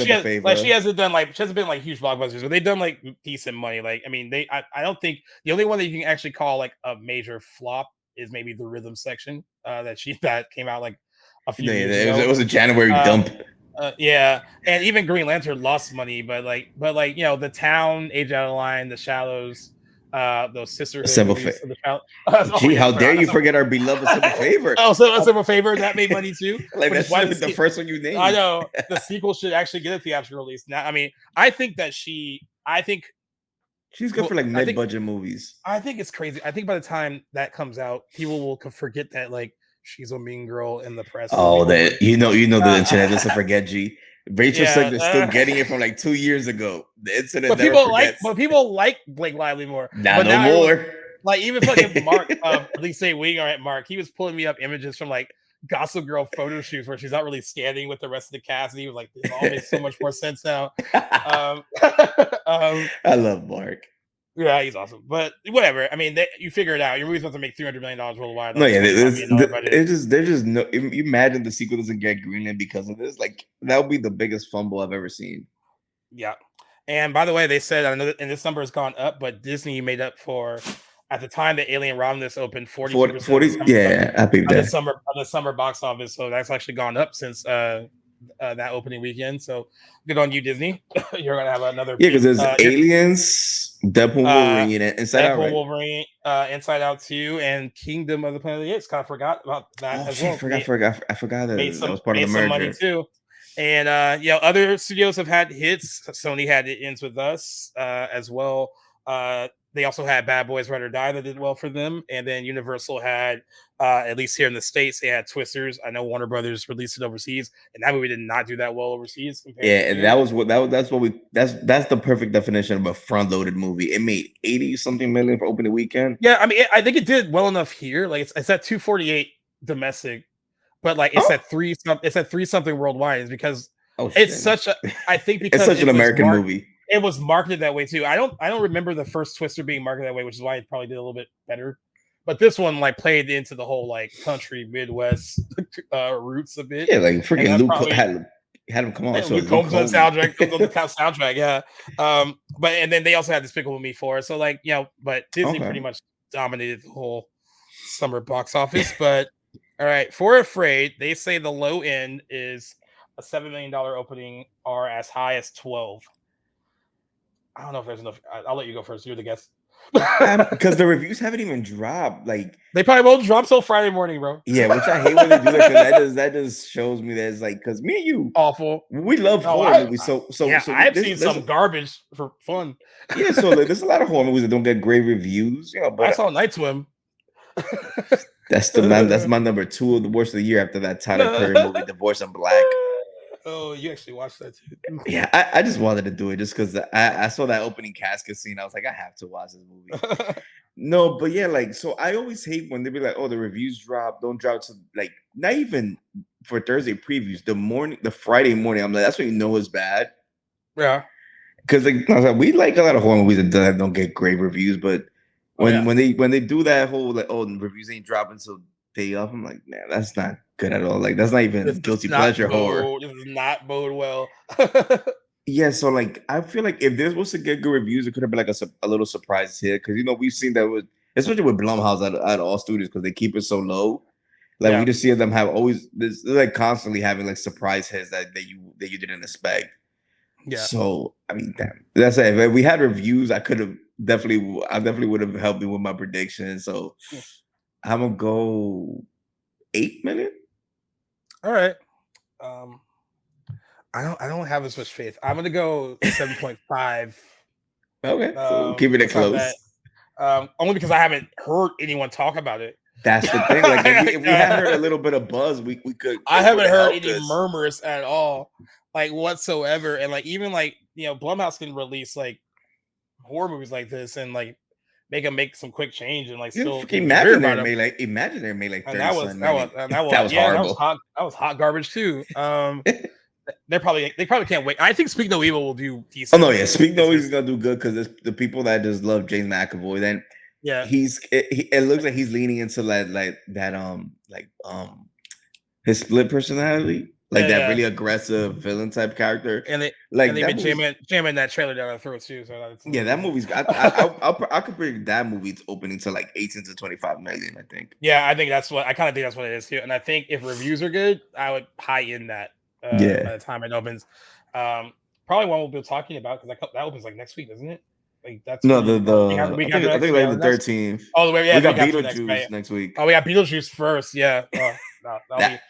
she hasn't been like huge blockbusters, but they've done like decent money. Like, I mean, I don't think the only one that you can actually call like a major flop is maybe The Rhythm Section that came out like a few years ago. It was a January dump. Yeah, and even Green Lantern lost money, but The Town, Age Out of Line, The Shallows, those sisterhood movies. Gee, how dare you forget our beloved Simple Favor? Oh, so a Simple Favor that made money too. Like that's the first one you named. I know the sequel should actually get a theatrical release. Now, I mean, I think she's good for like mid-budget movies. I think it's crazy. I think by the time that comes out, people will forget that like she's a mean girl in the press. Oh, the internet doesn't forget. G. Rachel said they're still getting it from like 2 years ago. The internet but never forgets. People like Blake Lively more. Not no more. Like even fucking Mark, at least say we are at Mark. He was pulling me up images from like Gossip Girl photo shoots where she's not really standing with the rest of the cast, and he was like, "This all makes so much more sense now." I love Mark. Yeah, he's awesome. But whatever. I mean, you figure it out. Your movie's supposed to make $300 million worldwide. No, yeah, they're just no. You imagine the sequel doesn't get greenlit because of this. Like that would be the biggest fumble I've ever seen. Yeah. And by the way, they said, I know, and this number has gone up, but Disney made up for, at the time that Alien Romulus opened, 40%. Yeah, I believe that. On the summer box office. So that's actually gone up since that opening weekend. So good on you, Disney. You're gonna have another. Yeah, because there's Aliens, Deadpool, Wolverine, and Inside Out. Right? Wolverine, Inside Out 2, and Kingdom of the Planet of the Apes. Kind of forgot about that as well. I forgot that was part of the merger. Some money too. And other studios have had hits. Sony had It Ends With Us as well. They also had Bad Boys Ride or Die that did well for them. And then Universal had, at least here in the States, they had Twisters. I know Warner Brothers released it overseas, and that movie did not do that well overseas. Yeah, and that's the perfect definition of a front-loaded movie. It made 80-something million for opening weekend. Yeah, I mean, I think it did well enough here. Like it's at 248 domestic, but like it's at 3 something worldwide. Is because it's such a. I think because it's such an American movie. It was marketed that way too. I don't remember the first Twister being marketed that way, which is why it probably did a little bit better. But this one like played into the whole like country Midwest roots a bit. Yeah, like freaking Luke had him come on. Yeah, so Luke Combs on the soundtrack, yeah. But and then they also had Despicable Me 4. So like but Disney pretty much dominated the whole summer box office. But all right, for Afraid, they say the low end is a $7 million opening, or as high as 12. I don't know if there's enough. I'll let you go first. You're the guest. Because the reviews haven't even dropped. Like they probably won't drop till Friday morning, bro. Yeah, which I hate when they do that, because that just shows me that it's like, because me and you awful. We love horror movies. So I've seen some garbage for fun. Yeah, so like, there's a lot of horror movies that don't get great reviews. But I saw Night Swim. That's my number 2 of the worst of the year after that Tyler Perry movie, Divorce in Black. Oh, you actually watched that too? Yeah, I just wanted to do it just because I saw that opening casket scene. I was like, I have to watch this movie. No, but yeah, like, so I always hate when they be like, oh, the reviews don't drop to like, not even for Thursday previews. The Friday morning, I'm like, that's when you know it's bad. Yeah, because like we like a lot of horror movies that don't get great reviews, but when they do that whole like, oh, the reviews ain't dropping until day off, I'm like, man, that's not good at all. Like that's not even guilty pleasure horror. This does not bode well. Yeah, so like I feel like if this was to get good reviews, it could have been like a little surprise hit, because we've seen that with, especially with Blumhouse at all studios, because they keep it so low. Like we just see them have always this, like constantly having like surprise hits that you didn't expect. Yeah. So I mean, damn, that's it. If we had reviews, I definitely would have helped me with my prediction. So I'm gonna go 8 million. All right. I don't have as much faith. I'm gonna go 7.5. Okay, keeping it close. Only because I haven't heard anyone talk about it. That's the thing. Like if we had heard a little bit of buzz, we could. I haven't heard any murmurs at all. like whatsoever. And like even like Blumhouse can release like horror movies like this and like make some quick change and like still make you hear about them. Imaginary made like And 30 something million. that was Horrible. That was hot garbage too. They probably can't wait. I think Speak No Evil will do decent. Oh no, yeah, Speak No Evil is gonna do good because the people that just love James McAvoy. Then it looks like he's leaning into his split personality, really aggressive villain type character. And they've been jamming that trailer down our throat too. So that movie's. I could predict that movie's opening to like 18 to 25 million. I think. Yeah, I kind of think that's what it is too. And I think if reviews are good, I would high in that. By the time it opens, probably one we'll be talking about because that opens like next week, doesn't it? Like that's no the I think like the 13th. Oh, the way we got Beetlejuice next week. Oh, we got Beetlejuice first. Yeah,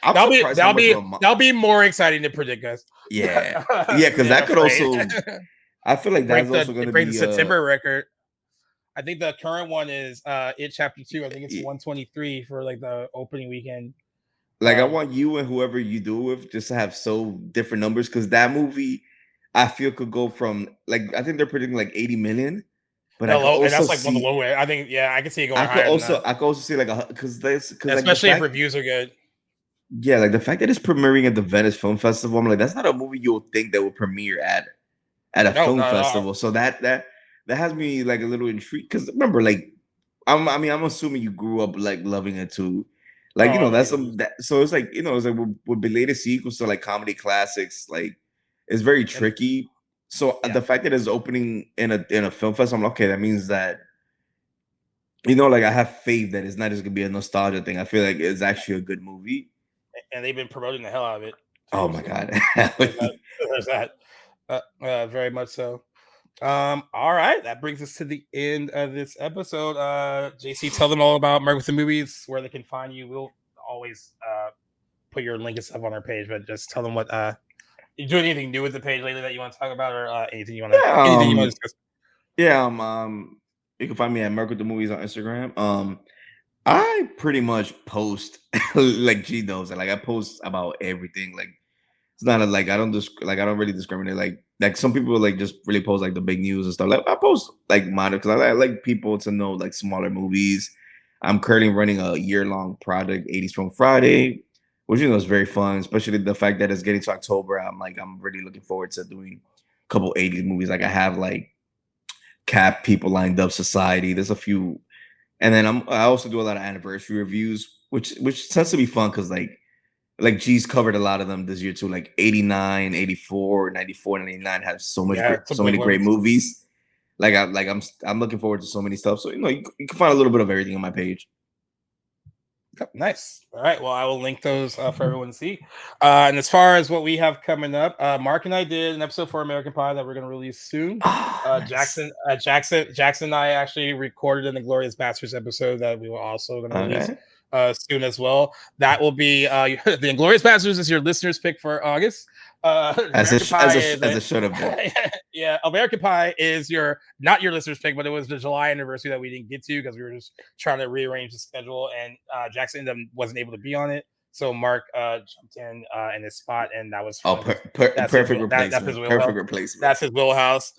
that'll be more exciting to predict, guys. Yeah, because that could also. I feel like that's also going to be the September record. I think the current one is It Chapter 2. I think it's 123 for like the opening weekend. Like I want you and whoever you do it with just to have so different numbers because that movie I feel could go from like I think they're predicting like 80 million, but and that's like one of the low way. I think I can see it going higher. I could also see like because especially if reviews are good. Yeah, like the fact that it's premiering at the Venice Film Festival, I'm like that's not a movie you'll think that will premiere at a film festival. So that has me like a little intrigued because remember like I'm assuming you grew up like loving it too. Like so it's like it's like with belated sequels to like comedy classics, like it's very tricky. So the fact that it's opening in a film festival, I'm like, okay, that means that like I have faith that it's not just gonna be a nostalgia thing. I feel like it's actually a good movie, and they've been promoting the hell out of it. Oh my god, there's that, very much so. All right, that brings us to the end of this episode. JC, tell them all about Mark with the Movies, where they can find you. We'll always put your link and stuff on our page, but just tell them what you do anything new with the page lately that you want to talk about, or anything you want to discuss. Yeah, you can find me at Mark with the Movies on Instagram. I pretty much post like G knows, and like I post about everything. Like it's not like I don't really discriminate. Like some people like just really post like the big news and stuff. Like I post like mine because I like people to know like smaller movies. I'm currently running a year-long project, 80s Film Friday, which is very fun, especially the fact that it's getting to October. I'm really looking forward to doing a couple 80s movies. Like I have like Cap people lined up, Society. There's a few, and then I also do a lot of anniversary reviews, which tends to be fun because like G's covered a lot of them this year too, like 89, 84, 94, 99 have so many great movies. Like I'm looking forward to so many stuff. So you can find a little bit of everything on my page. Nice. All right. Well, I will link those for everyone to see. And as far as what we have coming up, Mark and I did an episode for American Pie that we're going to release soon. Nice. Jackson and I actually recorded an Inglourious Basterds episode that we were also going to release soon as well. That will be the Inglourious Basterds is your listener's pick for August. As it should have been. Yeah, American Pie is not your listener's pick, but it was the July anniversary that we didn't get to because we were just trying to rearrange the schedule, and Jackson wasn't able to be on it. So Mark jumped in his spot, and that was perfect replacement. Perfect replacement. That's his wheelhouse.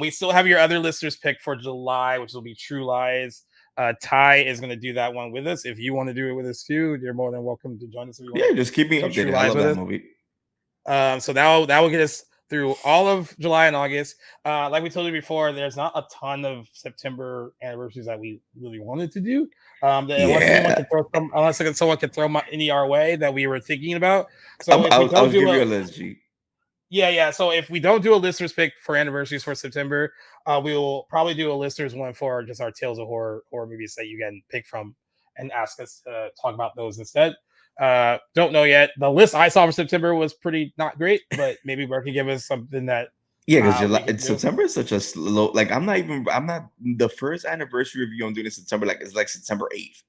We still have your other listeners' pick for July, which will be True Lies. Ty is going to do that one with us. If you want to do it with us too, you're more than welcome to join us. Just keep me updated. I love that movie. So that will get us through all of July and August. Like we told you before, there's not a ton of September anniversaries that we really wanted to do. Unless someone can throw any our way that we were thinking about. So I'll give you a list, G. Yeah. So if we don't do a listener's pick for anniversaries for September, we will probably do a listener's one for just our Tales of Horror movies that you can pick from and ask us to talk about those instead. Don't know yet. The list I saw for September was pretty not great, but maybe Mark can give us something that. Yeah, because September is such a slow. Like I'm not the first anniversary review I'm doing in September. Like it's like September 8th.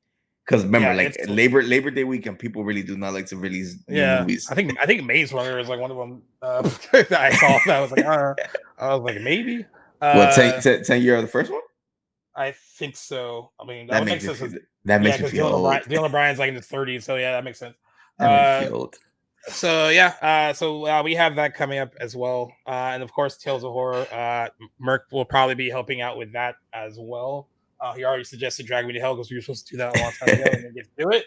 Because remember, Labor Day weekend, people really do not like to release new movies. I think Maze Runner is like one of them that I saw. That I was like maybe. What 10 year of the first one? I think so. I mean, that makes me feel old. Dylan O'Brien's like in his 30s, so yeah, that makes sense. That makes me feel old. So yeah, we have that coming up as well, and of course, Tales of Horror. Merc will probably be helping out with that as well. He already suggested Drag Me to Hell because we were supposed to do that a long time ago and didn't get to do it.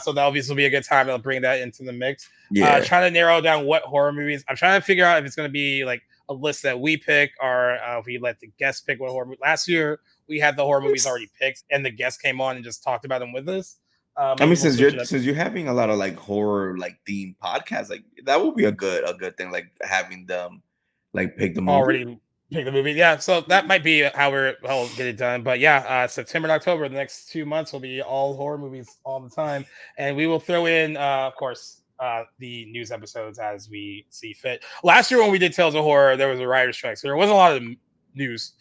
So that'll be a good time. I'll bring that into the mix. Yeah. Trying to narrow down what horror movies. I'm trying to figure out if it's going to be like a list that we pick or if we let the guests pick what horror movie. Last year we had the horror movies already picked, and the guests came on and just talked about them with us. I Maybe mean, we'll switch it up. since you're having a lot of like horror like themed podcasts, like that would be a good thing. Like having them like pick the movie. Already pick the movie. Yeah, so that might be how we'll get it done. But yeah, September and October, the next 2 months will be all horror movies all the time, and we will throw in, of course, the news episodes as we see fit. Last year when we did Tales of Horror, there was a writer's strike, so there wasn't a lot of news.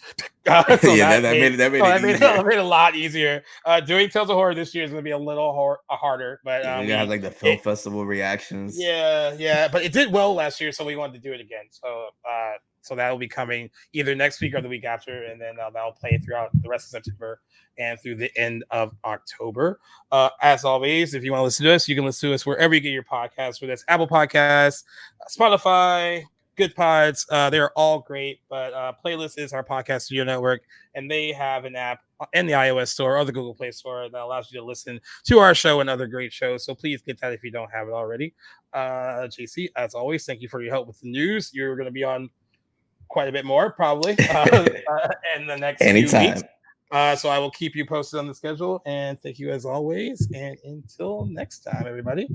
So yeah, that made it easier. Made it a lot easier. Doing Tales of Horror this year is going to be a little harder, but You're gonna have like the film festival reactions. Yeah, but it did well last year, so we wanted to do it again. So that'll be coming either next week or the week after, and then that'll play throughout the rest of September and through the end of October. As always, if you want to listen to us, you can listen to us wherever you get your podcasts, whether it's Apple Podcasts, Spotify, Good Pods. They're all great, but Playlist is our podcast studio network, and they have an app in the iOS store or the Google Play Store that allows you to listen to our show and other great shows. So please get that if you don't have it already. JC, as always, thank you for your help with the news. You're going to be on quite a bit more probably in the next few weeks. So I will keep you posted on the schedule. And thank you as always. And until next time, everybody.